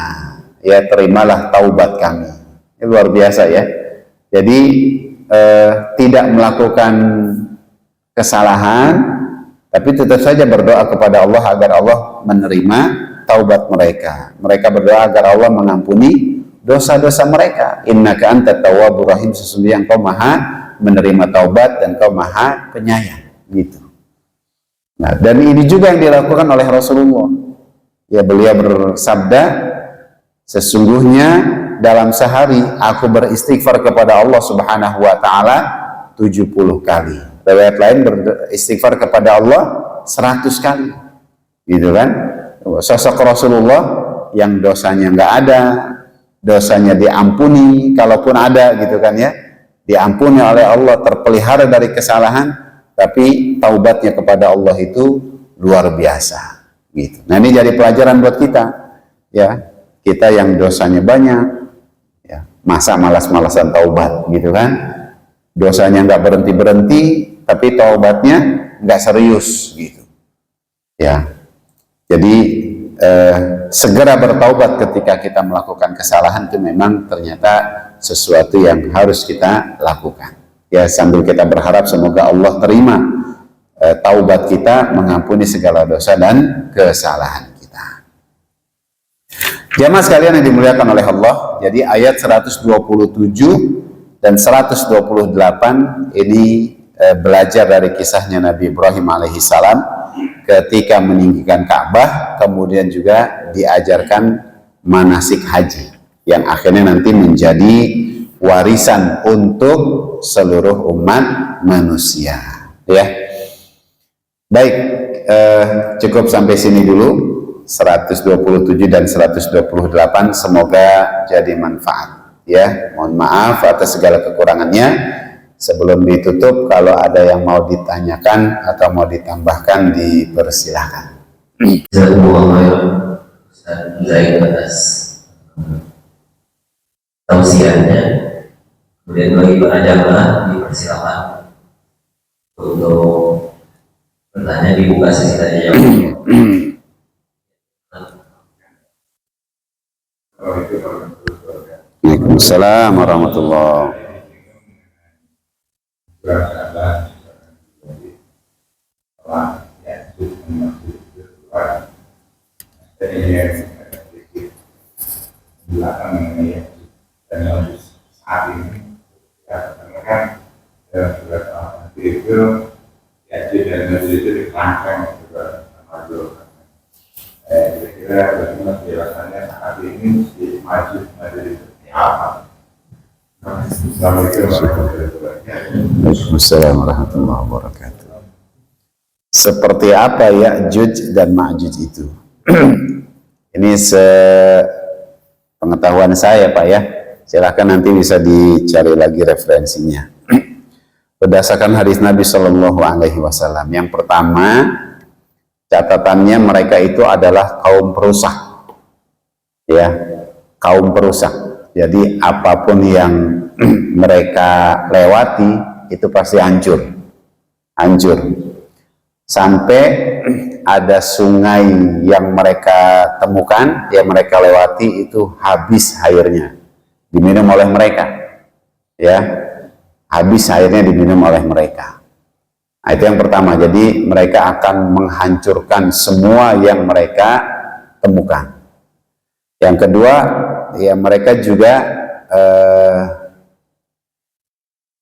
ya terimalah taubat kami. Ini luar biasa ya. Jadi tidak melakukan kesalahan, tapi tetap saja berdoa kepada Allah agar Allah menerima taubat mereka. Mereka berdoa agar Allah mengampuni dosa-dosa mereka. Innaka antat tawwabur rahim, sesungguhnya Engkau Maha menerima taubat dan Engkau Maha penyayang. Gitu. Nah, dan ini juga yang dilakukan oleh Rasulullah. Ya, beliau bersabda, sesungguhnya dalam sehari aku beristighfar kepada Allah Subhanahu wa taala 70 kali. Riwayat lain beristighfar kepada Allah 100 kali. Gitu kan? Sosok Rasulullah yang dosanya nggak ada, dosanya diampuni kalaupun ada, gitu kan ya. Diampuni oleh Allah, terpelihara dari kesalahan, tapi taubatnya kepada Allah itu luar biasa. Gitu. Nah, ini jadi pelajaran buat kita, ya. Kita yang dosanya banyak, ya, masa malas-malasan taubat, gitu kan? Dosanya nggak berhenti-berhenti, tapi taubatnya nggak serius, gitu. Ya, jadi segera bertaubat ketika kita melakukan kesalahan itu memang ternyata sesuatu yang harus kita lakukan. Ya, sambil kita berharap semoga Allah terima taubat kita, mengampuni segala dosa dan kesalahan kita. Jamaah sekalian yang dimuliakan oleh Allah, jadi ayat 127 dan 128 ini belajar dari kisahnya Nabi Ibrahim alaihissalam ketika meninggikan Ka'bah, kemudian juga diajarkan manasik haji yang akhirnya nanti menjadi warisan untuk seluruh umat manusia. Ya, baik, cukup sampai sini dulu 127 dan 128, semoga jadi manfaat. Ya, mohon maaf atas segala kekurangannya. Sebelum ditutup, kalau ada yang mau ditanyakan atau mau ditambahkan, dipersilahkan. Jazakumullah khairan Ustaz Zaid atas tausiahnya. Kemudian bagi para jamaah dipersilakan untuk bertanya, dibuka sesi tanya jawab. Waalaikumsalam warahmatullahi saat ini kita katakan dalam surat Al-Fatihah itu Ya'juj dan Ma'juj itu dikerangsang juga Ma'juj. Kira-kira bagaimana penjelasannya saat ini si Ma'juj itu apa? Assalamualaikum warahmatullahi wabarakatuh. Seperti apa Ya'juj dan Ma'juj itu? Ini pengetahuan saya Pak ya, Silahkan nanti bisa dicari lagi referensinya. Berdasarkan hadis Nabi Shallallahu Alaihi Wasallam, yang pertama catatannya mereka itu adalah kaum perusak, ya, kaum perusak. Jadi apapun yang mereka lewati itu pasti hancur, hancur. Sampai ada sungai yang mereka temukan, yang mereka lewati itu habis airnya, diminum oleh mereka, ya, habis airnya diminum oleh mereka. Nah, itu yang pertama. Jadi mereka akan menghancurkan semua yang mereka temukan. Yang kedua, ya mereka juga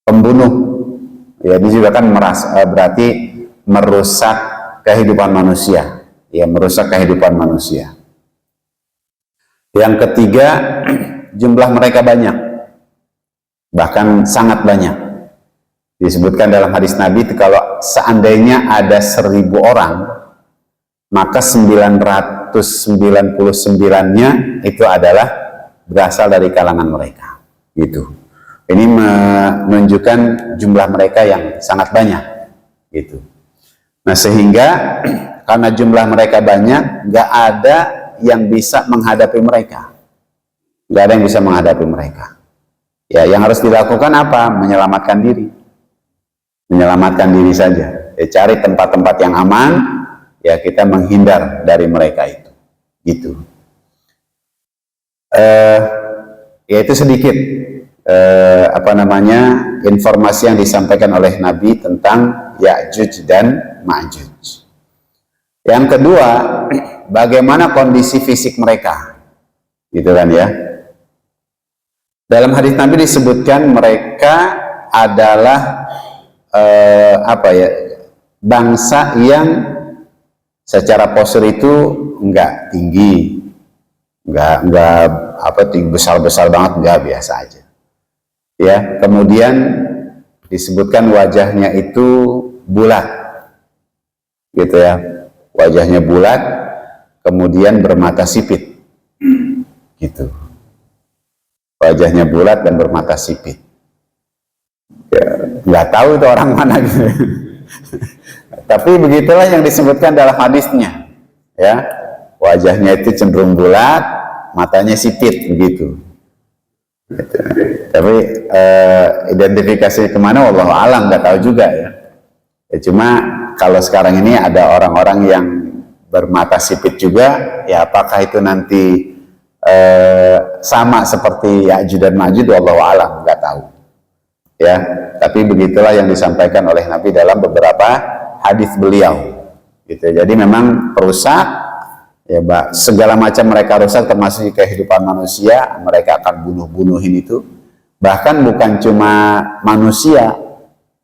pembunuh. Ya, ini juga kan berarti merusak kehidupan manusia. Ya, merusak kehidupan manusia. Yang ketiga, jumlah mereka banyak, bahkan sangat banyak. Disebutkan dalam hadis Nabi, kalau seandainya ada 1000 orang, maka 999-nya itu adalah berasal dari kalangan mereka. Gitu. Ini menunjukkan jumlah mereka yang sangat banyak. Gitu. Nah, sehingga karena jumlah mereka banyak, nggak ada yang bisa menghadapi mereka. Nggak ada yang bisa menghadapi mereka. Ya, yang harus dilakukan apa? Menyelamatkan diri. Menyelamatkan diri saja. Ya, cari tempat-tempat yang aman, ya kita menghindar dari mereka itu. Gitu. Ya itu sedikit informasi yang disampaikan oleh Nabi tentang Ya'juj dan Ma'juj. Yang kedua, bagaimana kondisi fisik mereka, gitu kan ya. Dalam hadis Nabi disebutkan mereka adalah bangsa yang secara postur itu enggak tinggi, enggak tinggi besar banget, enggak, biasa aja. Ya, kemudian disebutkan wajahnya itu bulat, gitu ya, wajahnya bulat, kemudian bermata sipit, gitu, wajahnya bulat dan bermata sipit. Ya, nggak tahu itu orang mana gitu. Tapi begitulah yang disebutkan dalam hadisnya, ya, wajahnya itu cenderung bulat, matanya sipit, begitu. Gitu. Tapi identifikasi kemana, wallahu alam, nggak tahu juga ya. Cuma kalau sekarang ini ada orang-orang yang bermata sipit juga, ya apakah itu nanti sama seperti Ya'juj dan Ma'juj, wallahu alam, nggak tahu. Ya, tapi begitulah yang disampaikan oleh Nabi dalam beberapa hadis beliau. Gitu. Jadi memang perusak, ya, segala macam mereka rusak, termasuk kehidupan manusia, mereka akan bunuh-bunuhin itu. Bahkan bukan cuma manusia,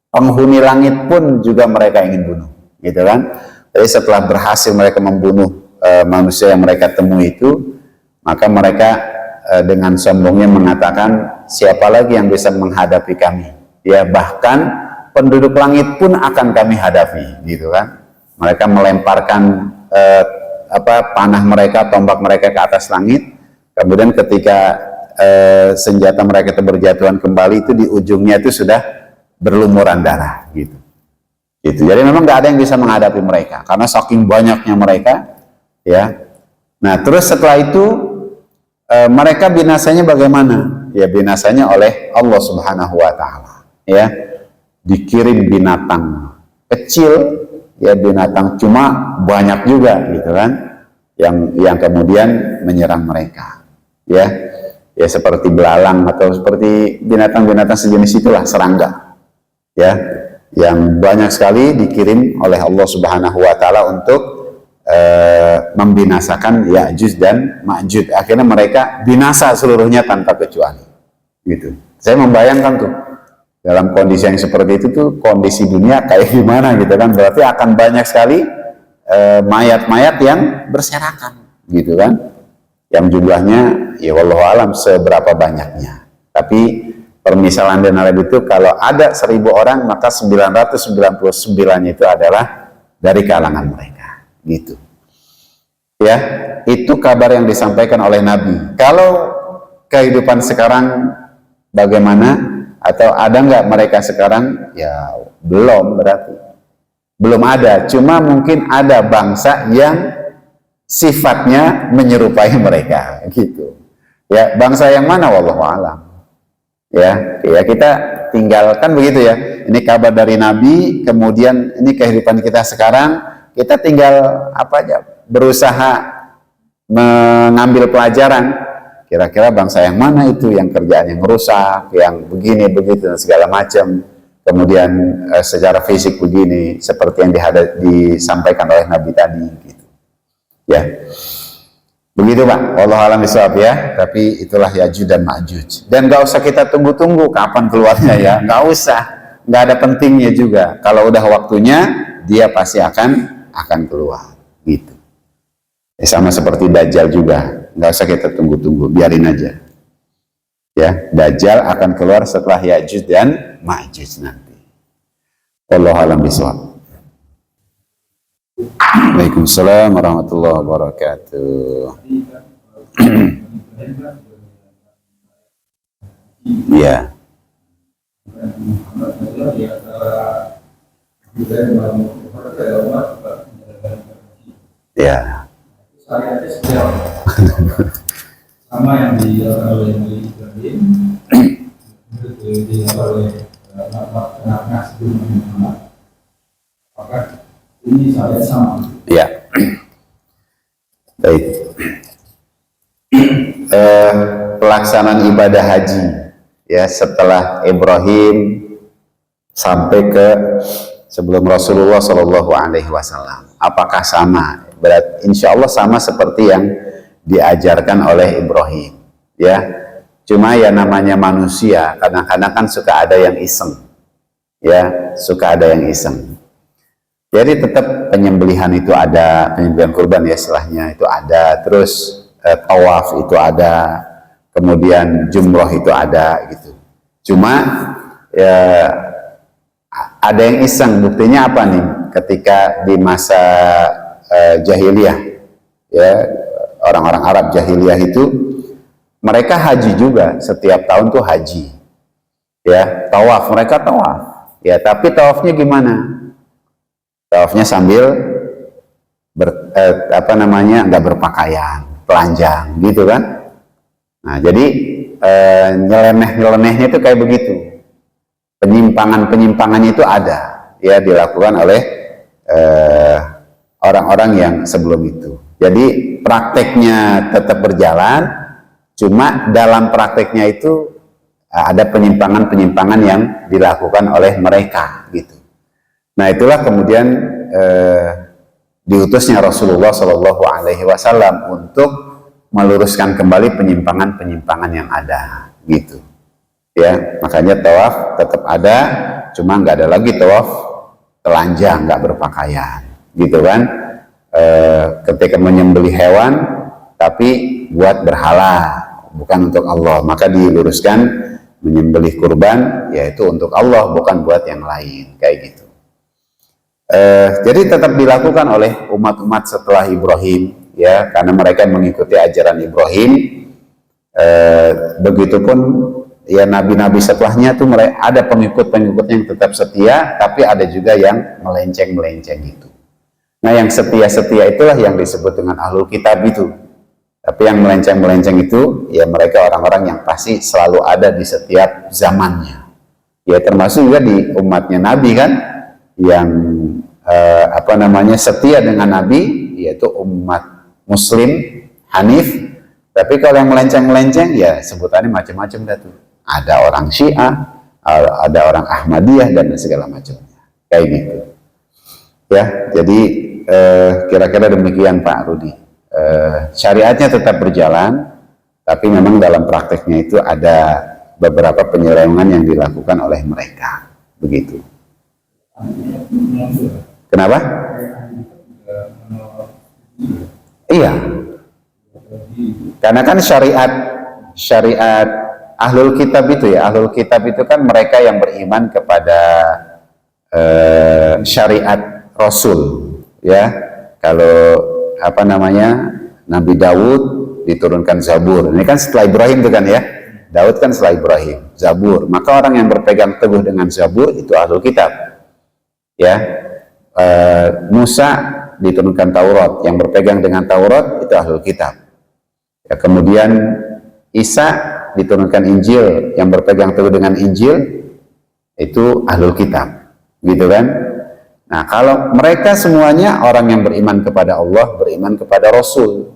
penghuni langit pun juga mereka ingin bunuh, gitu kan? Jadi setelah berhasil mereka membunuh manusia yang mereka temui itu, maka mereka dengan sombongnya mengatakan, siapa lagi yang bisa menghadapi kami? Ya, bahkan penduduk langit pun akan kami hadapi, gitu kan? Mereka melemparkan panah mereka, tombak mereka ke atas langit. Kemudian ketika senjata mereka itu berjatuhan kembali, itu di ujungnya itu sudah berlumuran darah, gitu. Gitu. Jadi memang nggak ada yang bisa menghadapi mereka karena saking banyaknya mereka, ya. Nah, terus setelah itu mereka binasanya bagaimana? Ya, binasanya oleh Allah Subhanahu wa Ta'ala, ya. Dikirim binatang kecil, ya, binatang cuma banyak juga, gitu kan, yang kemudian menyerang mereka, ya. Ya seperti belalang atau seperti binatang-binatang sejenis itulah, serangga, ya, yang banyak sekali dikirim oleh Allah Subhanahu wa Ta'ala untuk membinasakan Ya'juj dan Ma'juj. Akhirnya mereka binasa seluruhnya tanpa kecuali, gitu. Saya membayangkan tuh dalam kondisi yang seperti itu tuh, kondisi dunia kayak gimana, gitu kan. Berarti akan banyak sekali mayat-mayat yang berserakan, gitu kan, yang jumlahnya ya wallahu alam seberapa banyaknya. Tapi permisalan dan hal itu, kalau ada 1000 orang, maka 999 itu adalah dari kalangan mereka, gitu. Ya, itu kabar yang disampaikan oleh Nabi. Kalau kehidupan sekarang bagaimana? Atau ada nggak mereka sekarang? Ya belum, berarti belum ada. Cuma mungkin ada bangsa yang sifatnya menyerupai mereka, gitu. Ya, bangsa yang mana? Wallahu a'lam. Ya, kita tinggalkan begitu ya. Ini kabar dari Nabi, kemudian ini kehidupan kita sekarang, kita tinggal apa aja, berusaha mengambil pelajaran. Kira-kira bangsa yang mana itu, yang kerjaan yang rusak, yang begini begitu dan segala macam. Kemudian secara fisik begini, seperti yang disampaikan oleh Nabi tadi, gitu. Ya. Begitu Pak, wallahu a'lam bishawab ya. Tapi itulah Ya'juj dan Ma'juj. Dan gak usah kita tunggu-tunggu kapan keluarnya ya, gak usah, gak ada pentingnya juga. Kalau udah waktunya, dia pasti akan keluar, gitu. Ya, sama seperti Dajjal juga, gak usah kita tunggu-tunggu, biarin aja. Ya, Dajjal akan keluar setelah Ya'juj dan Ma'juj nanti. Wallahu a'lam bishawab. Waalaikumsalam warahmatullahi wabarakatuh. Ya. Ya. Sama yang dilakukan oleh Nabi Ibrahim, dilakukan oleh anak-anak sebelum Muhammad. Maka ini saya sama. Ya. Baik. Pelaksanaan ibadah haji ya setelah Ibrahim sampai ke sebelum Rasulullah Shallallahu Alaihi Wasallam. Apakah sama? Berarti insya Allah sama seperti yang diajarkan oleh Ibrahim. Ya. Cuma ya namanya manusia, kadang-kadang kan suka ada yang iseng. Ya, suka ada yang iseng. Jadi tetap penyembelihan itu ada, penyembelihan kurban ya istilahnya itu ada, terus tawaf itu ada, kemudian jumroh itu ada gitu. Cuma ya ada yang iseng, buktinya apa nih? Ketika di masa jahiliyah, ya orang-orang Arab jahiliyah itu mereka haji juga, setiap tahun tuh haji, ya tawaf, mereka tawaf, ya tapi tawafnya gimana? Tawafnya sambil nggak berpakaian, telanjang, gitu kan? Nah, jadi nyeleneh-nyelenehnya itu kayak begitu. Penyimpangan-penyimpangannya itu ada, ya dilakukan oleh orang-orang yang sebelum itu. Jadi prakteknya tetap berjalan, cuma dalam prakteknya itu ada penyimpangan-penyimpangan yang dilakukan oleh mereka, gitu. Nah itulah kemudian diutusnya Rasulullah Shallallahu Alaihi Wasallam untuk meluruskan kembali penyimpangan-penyimpangan yang ada, gitu. Ya, makanya tawaf tetap ada, cuma nggak ada lagi tawaf telanjang, nggak berpakaian, gitu kan? Ketika menyembelih hewan, tapi buat berhala, bukan untuk Allah, maka diluruskan menyembelih kurban, yaitu untuk Allah, bukan buat yang lain, kayak gitu. Jadi tetap dilakukan oleh umat-umat setelah Ibrahim, ya, karena mereka mengikuti ajaran Ibrahim. Begitupun ya nabi-nabi setelahnya tuh ada pengikut-pengikut yang tetap setia, tapi ada juga yang melenceng-melenceng gitu. Nah, yang setia-setia itulah yang disebut dengan ahlul kitab itu. Tapi yang melenceng-melenceng itu ya mereka orang-orang yang pasti selalu ada di setiap zamannya. Ya termasuk juga di umatnya Nabi kan, yang setia dengan Nabi, yaitu umat Muslim Hanif. Tapi kalau yang melenceng-melenceng ya sebutannya macam-macam dah tuh. Ada orang Syiah, ada orang Ahmadiyah dan segala macamnya, kayak gitu. Ya, jadi kira-kira demikian Pak Rudi. Syariatnya tetap berjalan, tapi memang dalam prakteknya itu ada beberapa penyelewengan yang dilakukan oleh mereka, begitu. Kenapa? Iya, karena kan syariat ahlul kitab itu ya, ahlul kitab itu kan mereka yang beriman kepada syariat Rasul, ya. Kalau Nabi Daud diturunkan Zabur. Ini kan setelah Ibrahim itu kan ya. Daud kan setelah Ibrahim, Zabur. Maka orang yang berpegang teguh dengan Zabur itu ahlul kitab. Ya, Musa diturunkan Taurat, yang berpegang dengan Taurat itu ahlul kitab. Ya, kemudian Isa diturunkan Injil, yang berpegang teguh dengan Injil itu ahlul kitab, gitu kan? Nah, kalau mereka semuanya orang yang beriman kepada Allah, beriman kepada Rasul.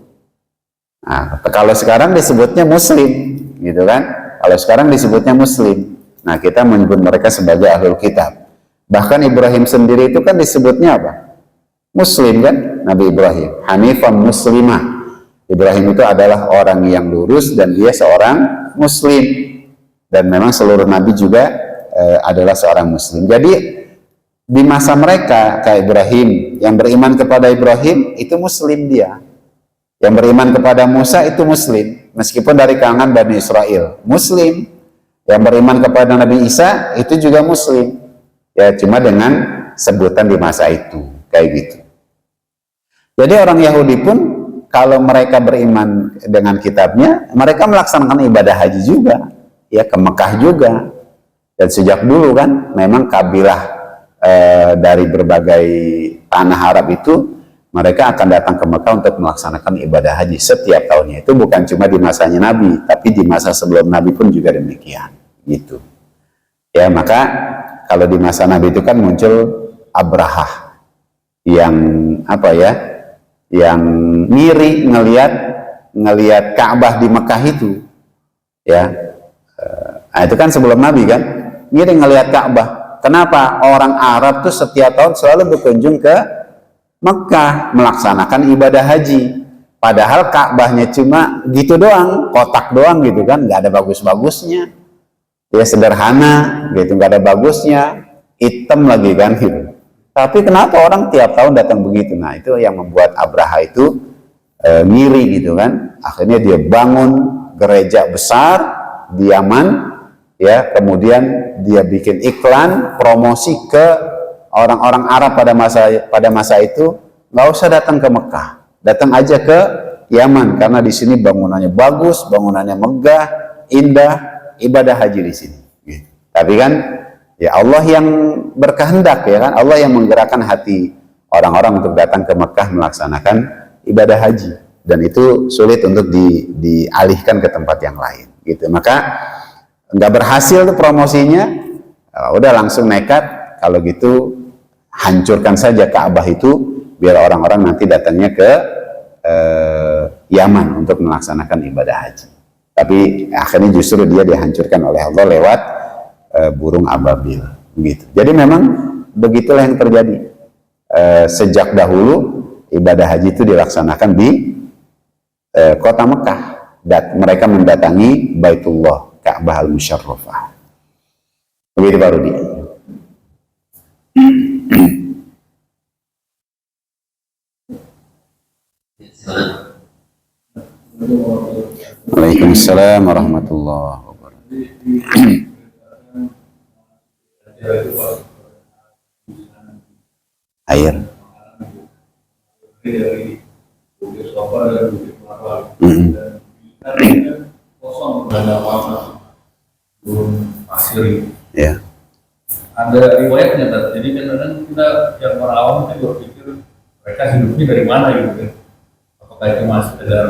Nah, kalau sekarang disebutnya Muslim, gitu kan? Kalau sekarang disebutnya Muslim. Nah, kita menyebut mereka sebagai ahlul kitab. Bahkan Ibrahim sendiri itu kan disebutnya apa? Muslim kan? Nabi Ibrahim, Hanifan Muslimah. Ibrahim itu adalah orang yang lurus dan dia seorang Muslim. Dan memang seluruh Nabi juga adalah seorang Muslim. Jadi di masa mereka kayak Ibrahim, yang beriman kepada Ibrahim itu Muslim dia. Yang beriman kepada Musa itu Muslim, meskipun dari kalangan Bani Israel, Muslim. Yang beriman kepada Nabi Isa itu juga Muslim, ya cuma dengan sebutan di masa itu, kayak gitu. Jadi orang Yahudi pun kalau mereka beriman dengan kitabnya, mereka melaksanakan ibadah haji juga, ya ke Mekah juga. Dan sejak dulu kan, memang kabilah dari berbagai tanah Arab itu, mereka akan datang ke Mekah untuk melaksanakan ibadah haji setiap tahunnya. Itu bukan cuma di masanya Nabi, tapi di masa sebelum Nabi pun juga demikian, gitu. Ya, maka kalau di masa Nabi itu kan muncul Abrahah yang apa ya? Yang ngiri ngelihat Ka'bah di Mekah itu. Ya. Nah, itu kan sebelum Nabi kan, ngiri ngelihat Ka'bah. Kenapa? Orang Arab tuh setiap tahun selalu berkunjung ke Mekah melaksanakan ibadah haji, padahal Ka'bahnya cuma gitu doang, kotak doang gitu kan, nggak ada bagus-bagusnya, ya sederhana gitu, nggak ada bagusnya, hitam lagi kan gitu. Tapi kenapa orang tiap tahun datang begitu? Nah, itu yang membuat Abraha itu ngiri gitu kan. Akhirnya dia bangun gereja besar di Yaman, ya, kemudian dia bikin iklan promosi ke orang-orang Arab pada masa itu, nggak usah datang ke Mekah, datang aja ke Yaman karena di sini bangunannya bagus, bangunannya megah, indah, ibadah haji di sini. Gitu. Tapi kan ya Allah yang berkehendak, ya kan, Allah yang menggerakkan hati orang-orang untuk datang ke Mekah melaksanakan ibadah haji, dan itu sulit untuk dialihkan ke tempat yang lain. Gitu. Maka nggak berhasil tuh promosinya, udah langsung nekat. Kalau gitu hancurkan saja Ka'bah itu, biar orang-orang nanti datangnya ke Yaman untuk melaksanakan ibadah haji. Tapi akhirnya justru dia dihancurkan oleh Allah lewat burung ababil, begitu. Jadi memang begitulah yang terjadi. Sejak dahulu ibadah haji itu dilaksanakan di kota Mekah. Mereka mendatangi Baitullah, Ka'bah al-Musyarrafah. Begitu baru dia. Waalaikumsalam warahmatullahi wabarakatuh. Air. Ya. Ada riwayatnya, jadi kadang-kadang kita yang orang awam itu berpikir mereka hidupnya dari mana gitu kan? Apakah itu masih sekedar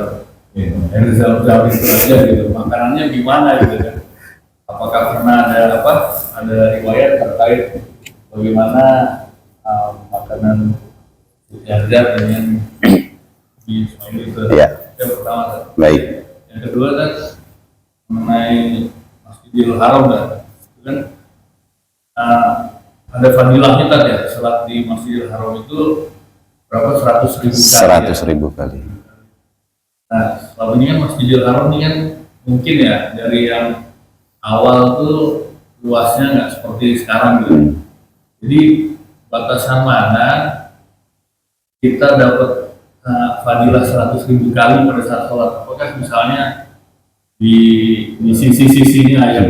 yang jauh itu aja gitu, makanannya gimana gitu kan? Apakah pernah ada riwayat terkait bagaimana makanan Yazid dengan di Ismail itu? Ya. Yang pertama. Baik. Yang kedua kan mengenai Masjidil Haram kan ada fadilahnya kan ya, salat di Masjidil Haram itu berapa, 100.000 kali. 100.000 kali. Nah, selama ini kan Masjidil Haram ini kan mungkin ya dari yang awal tuh luasnya nggak seperti sekarang gitu. Jadi batasan mana kita dapat fadilah 100.000 kali pada saat sholat? Apakah misalnya di sisi-sisinya yang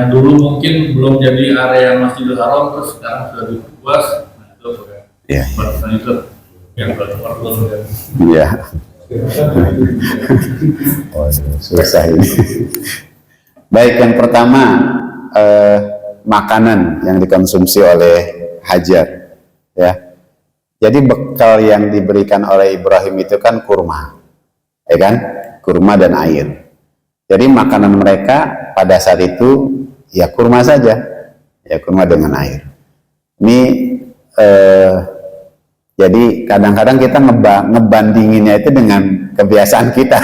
dulu mungkin belum jadi area Masjidil Haram, terus sekarang sudah diperluas, nah itu batasan itu yang berkuat. Iya. Waduh, susah ini. Baik, yang pertama makanan yang dikonsumsi oleh Hajar, ya. Jadi bekal yang diberikan oleh Ibrahim itu kan kurma, ya kan? Kurma dan air. Jadi makanan mereka pada saat itu ya kurma saja, ya kurma dengan air. Ini jadi kadang-kadang kita ngebandinginnya itu dengan kebiasaan kita.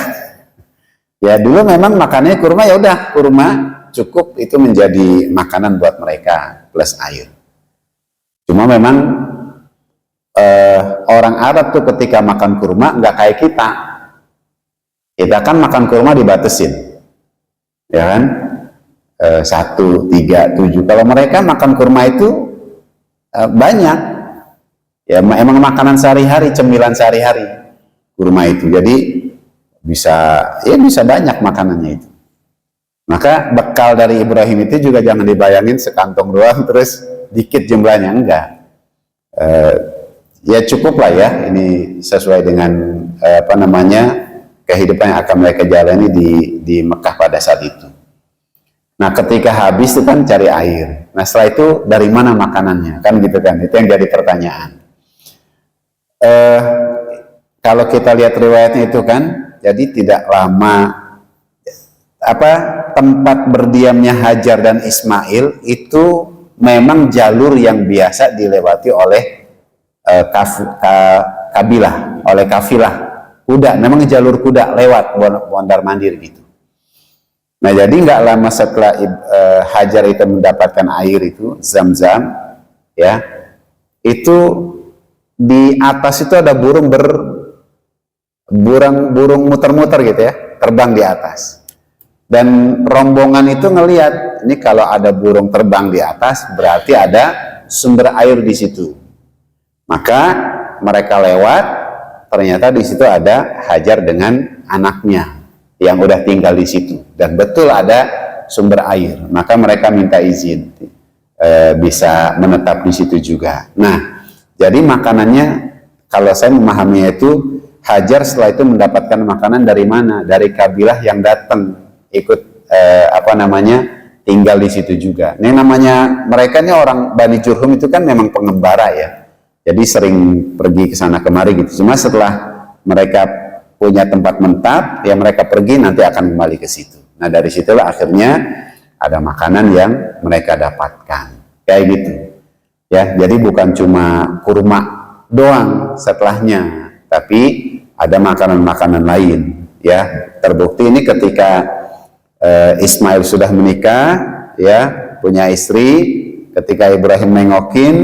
Ya dulu memang makannya kurma, ya udah kurma cukup, itu menjadi makanan buat mereka plus air. Cuma memang orang Arab tuh ketika makan kurma nggak kayak kita. Kita kan makan kurma dibatasin, ya kan? 1, 3, 7. Kalau mereka makan kurma itu banyak. Ya emang makanan sehari-hari, cemilan sehari-hari kurma itu. Jadi bisa banyak makanannya itu. Maka bekal dari Ibrahim itu juga jangan dibayangin sekantong doang terus dikit jumlahnya, enggak. Ya cukup lah ya, ini sesuai dengan kehidupan yang akan mereka jalani di Mekah pada saat itu. Nah ketika habis itu kan cari air. Nah setelah itu dari mana makanannya, kan gitu kan, itu yang jadi pertanyaan. Kalau kita lihat riwayatnya itu kan, jadi tidak lama tempat berdiamnya Hajar dan Ismail itu memang jalur yang biasa dilewati oleh kabilah, oleh kafilah kuda, memang jalur kuda lewat mondar mandir gitu. Nah jadi nggak lama setelah Hajar itu mendapatkan air itu Zam-Zam, ya itu di atas itu ada burung muter-muter gitu ya, terbang di atas. Dan rombongan itu ngelihat, ini kalau ada burung terbang di atas berarti ada sumber air di situ. Maka mereka lewat, ternyata di situ ada Hajar dengan anaknya yang udah tinggal di situ, dan betul ada sumber air. Maka mereka minta izin bisa menetap di situ juga. Nah, jadi makanannya kalau saya memahaminya itu Hajar setelah itu mendapatkan makanan dari mana? Dari kabilah yang datang ikut tinggal di situ juga. Ini namanya mereka ini orang Bani Jurhum itu kan memang pengembara ya. Jadi sering pergi ke sana kemari gitu. Cuma setelah mereka punya tempat menetap, ya mereka pergi nanti akan kembali ke situ. Nah dari situlah akhirnya ada makanan yang mereka dapatkan. Kayak gitu. Ya, jadi bukan cuma kurma doang setelahnya, tapi ada makanan-makanan lain. Ya, terbukti ini ketika Ismail sudah menikah, ya punya istri. Ketika Ibrahim nengokin,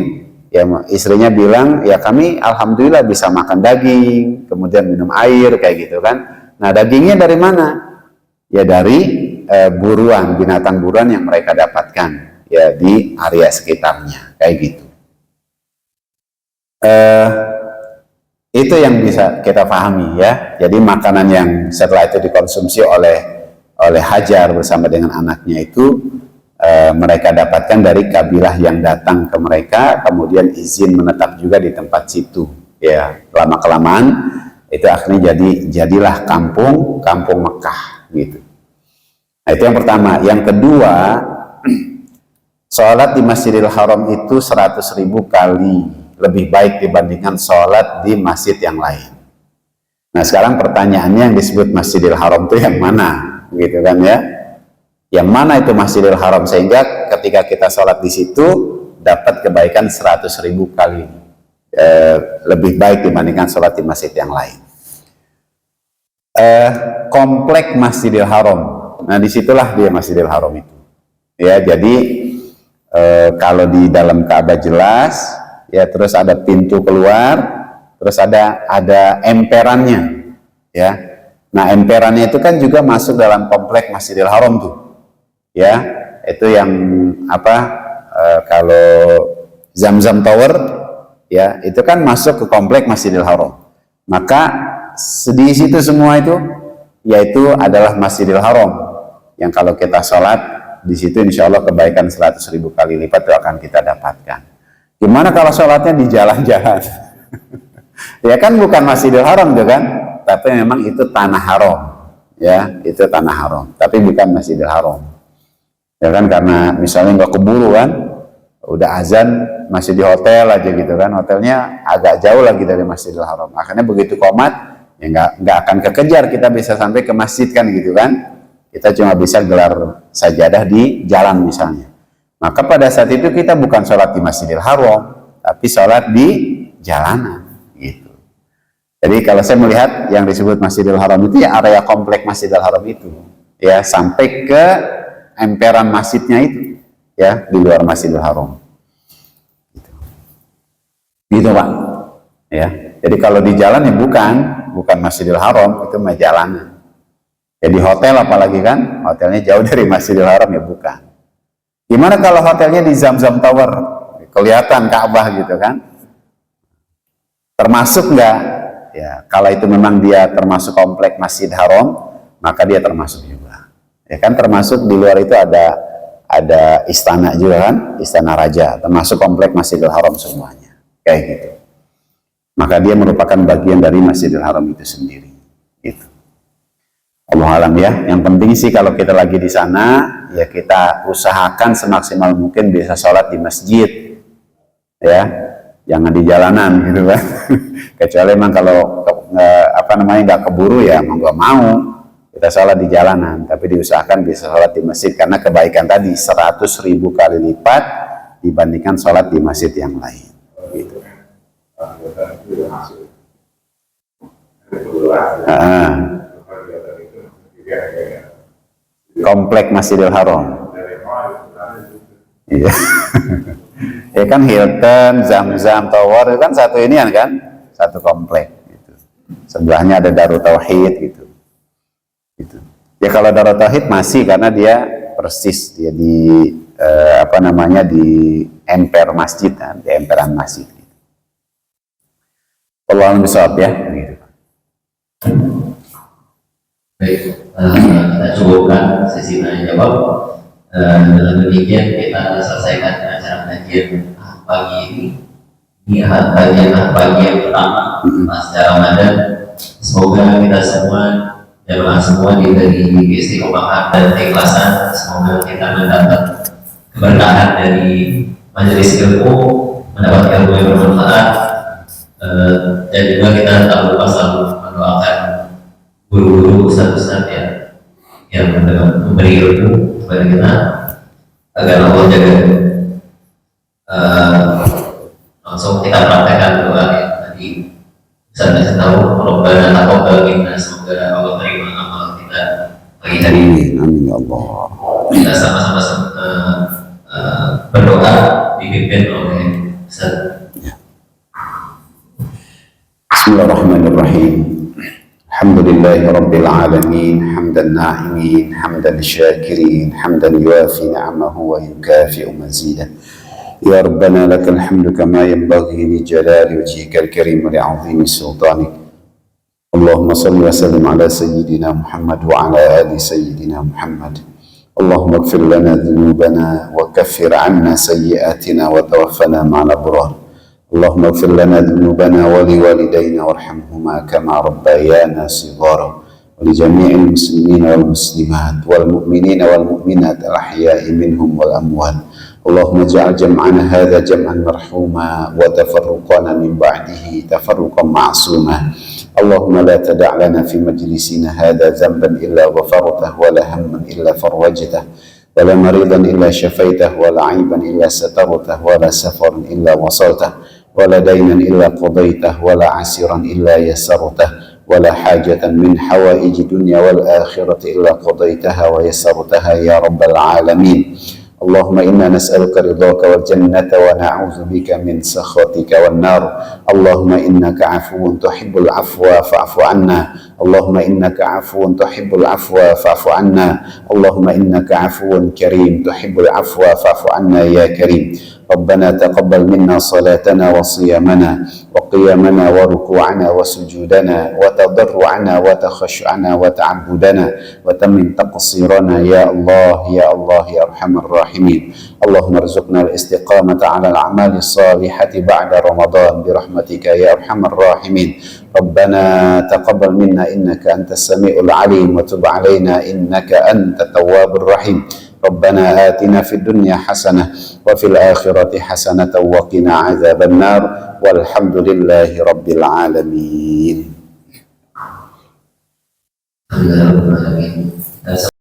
ya istrinya bilang, ya kami alhamdulillah bisa makan daging, kemudian minum air kayak gitu kan. Nah dagingnya dari mana? Ya dari buruan, binatang buruan yang mereka dapatkan ya di area sekitarnya kayak gitu. Itu yang bisa kita pahami ya. Jadi makanan yang setelah itu dikonsumsi oleh Hajar bersama dengan anaknya itu mereka dapatkan dari kabilah yang datang ke mereka, kemudian izin menetap juga di tempat situ. Ya, lama kelamaan itu akhirnya jadilah kampung Mekah gitu. Nah, itu yang pertama. Yang kedua, sholat di Masjidil Haram itu 100.000 kali lebih baik dibandingkan sholat di masjid yang lain. Nah sekarang pertanyaannya, yang disebut Masjidil Haram itu yang mana? Gitu kan ya, yang mana itu Masjidil Haram sehingga ketika kita sholat di situ dapat kebaikan 100.000 kali lebih baik dibandingkan sholat di masjid yang lain. Komplek Masjidil Haram, nah disitulah dia Masjidil Haram itu ya. Jadi kalau di dalam Ka'bah jelas ya, terus ada pintu keluar, terus ada emperannya ya. Nah emperannya itu kan juga masuk dalam komplek Masjidil Haram tuh, ya itu yang kalau Zam-Zam Tower, ya itu kan masuk ke komplek Masjidil Haram. Maka di situ semua itu, yaitu adalah Masjidil Haram yang kalau kita sholat di situ, insya Allah kebaikan 100.000 kali lipat itu akan kita dapatkan. Gimana kalau sholatnya di jalan-jalan? Ya kan bukan Masjidil Haram tuh kan? tapi memang itu tanah haram, ya, itu tanah haram, tapi bukan Masjidil Haram. Ya kan, karena misalnya nggak keburu kan, udah azan masih di hotel aja gitu kan, hotelnya agak jauh lagi dari Masjidil Haram. Akhirnya begitu qomat, ya nggak akan kekejar kita bisa sampai ke masjid kan gitu kan. Kita cuma bisa gelar sajadah di jalan misalnya. Maka pada saat itu kita bukan sholat di Masjidil Haram, tapi sholat di jalanan gitu. Jadi kalau saya melihat yang disebut Masjidil Haram itu ya area komplek Masjidil Haram itu, ya sampai ke emperan masjidnya itu, ya di luar Masjidil Haram. Gitu Pak. Ya. Jadi kalau di jalan ya bukan Masjidil Haram, itu mah jalanan. Jadi hotel apalagi kan, hotelnya jauh dari Masjidil Haram ya bukan. Gimana kalau hotelnya di Zamzam Tower, kelihatan Ka'bah gitu kan? Termasuk nggak? Ya, kalau itu memang dia termasuk komplek Masjid Haram, maka dia termasuk juga. Ya kan, termasuk di luar itu ada istana juga kan, istana raja, termasuk komplek Masjidil Haram semuanya, kayak gitu. Maka dia merupakan bagian dari Masjidil Haram itu sendiri. Gitu. Allah alam ya. Yang penting sih kalau kita lagi di sana, ya kita usahakan semaksimal mungkin bisa sholat di masjid, ya, jangan di jalanan gitu kan. Kecuali memang kalau nggak keburu ya mau nggak mau kita sholat di jalanan, tapi diusahakan bisa sholat di masjid karena kebaikan tadi 100.000 kali lipat dibandingkan sholat di masjid yang lain. Gitu. Komplek Masjidil Haram. Iya. Ya kan Hilton, Zamzam Tower itu kan satu inian kan, satu komplek. Gitu. Sebelahnya ada Darut Tauhid gitu. Gitu. Ya kalau Darut Tauhid masih karena dia persis dia di di emper masjid kan, di emperan masjid. Gitu. Allahumma sholli ya. Gitu. Baik, kita cukupkan sesi tanya jawab. Dengan demikian kita selesaikan acara kajian pagi ini. Ini bagian yang pertama pasca Ramadan. Semoga kita semua jemaah semua diberi istiqomahan dan keikhlasan. Semoga kita mendapat keberkahan dari majelis ilmu, mendapat ilmu yang bermanfaat, dan juga kita tak lupa selalu mendoakan guru-guru, ustaz-ustaz yang memberi ilmu kepada kita agar Allah jaga. Langsung kita praktekkan doa yang tadi Ustaz kasih tahu, Rabbana taqabbal minna, semoga Allah terima amal kita pagi hari ini. Amin ya Allah. Kita sama-sama berdoa dipimpin oleh Ustaz. Bismillahirrahmanirrahim. Alhamdulillahi Rabbil Alamin, hamdan na'imin, hamdan syakirin, hamdan yuafi ni'amahu wa yukafi'u mazidah. Ya Rabbana lakal hamdu kama yanbaghi li jalali wajhikal karim wa li'azimi sultanik. Allahumma salli wa sallim ala sayyidina Muhammad wa ala ali sayyidina Muhammad. Allahumma ighfir lana dhunubana wa kaffir 'anna sayyi'atina wa tawaffana ma'al abrar. اللهم اغفر لنا ذنوبنا ولوالدينا وارحمهما كما ربيانا صغارا ولجميع المسلمين والمسلمات والمؤمنين والمؤمنات الأحياء منهم والأموات. اللهم اجعل جمعنا هذا جمعا مرحوما وتفرقنا من بعده تفرقا معصوما. اللهم لا تدع لنا في مجلسنا هذا ذنبا إلا غفرته ولا هما إلا فرجته ولا مريضا إلا شفيته ولا عيبا إلا سترته ولا سفرا إلا وصلته ولا دينا إلا قضيته ولا عسيرا إلا يسرته ولا حاجة من حوائج الدنيا والآخرة إلا قضيتها ويسرتها يا رب العالمين. اللهم إنا نسألك رضاك والجنة ونعوذ بك من سخطك والنار. اللهم إنك عفو تحب العفو فاعف عنا. اللهم إنك عفو تحب العفو فاعف عنا. اللهم إنك عفو كريم تحب العفو فاعف عنا يا كريم. ربنا تقبل منا صلاتنا وصيامنا وقيامنا وركوعنا وسجودنا وتضرعنا وتخشعنا وتعبدنا وتمن تقصيرنا يا الله يا الله يا أرحم الراحمين. اللهم ارزقنا الاستقامة على الأعمال الصالحة بعد رمضان برحمتك يا أرحم الراحمين. ربنا تقبل منا إنك أنت السميع العليم وتب علينا إنك أنت التواب الرحيم. ربنا آتنا في الدنيا حسنة وفي الآخرة حسنة وقنا عذاب النار والحمد لله رب العالمين. Alhamdulillah.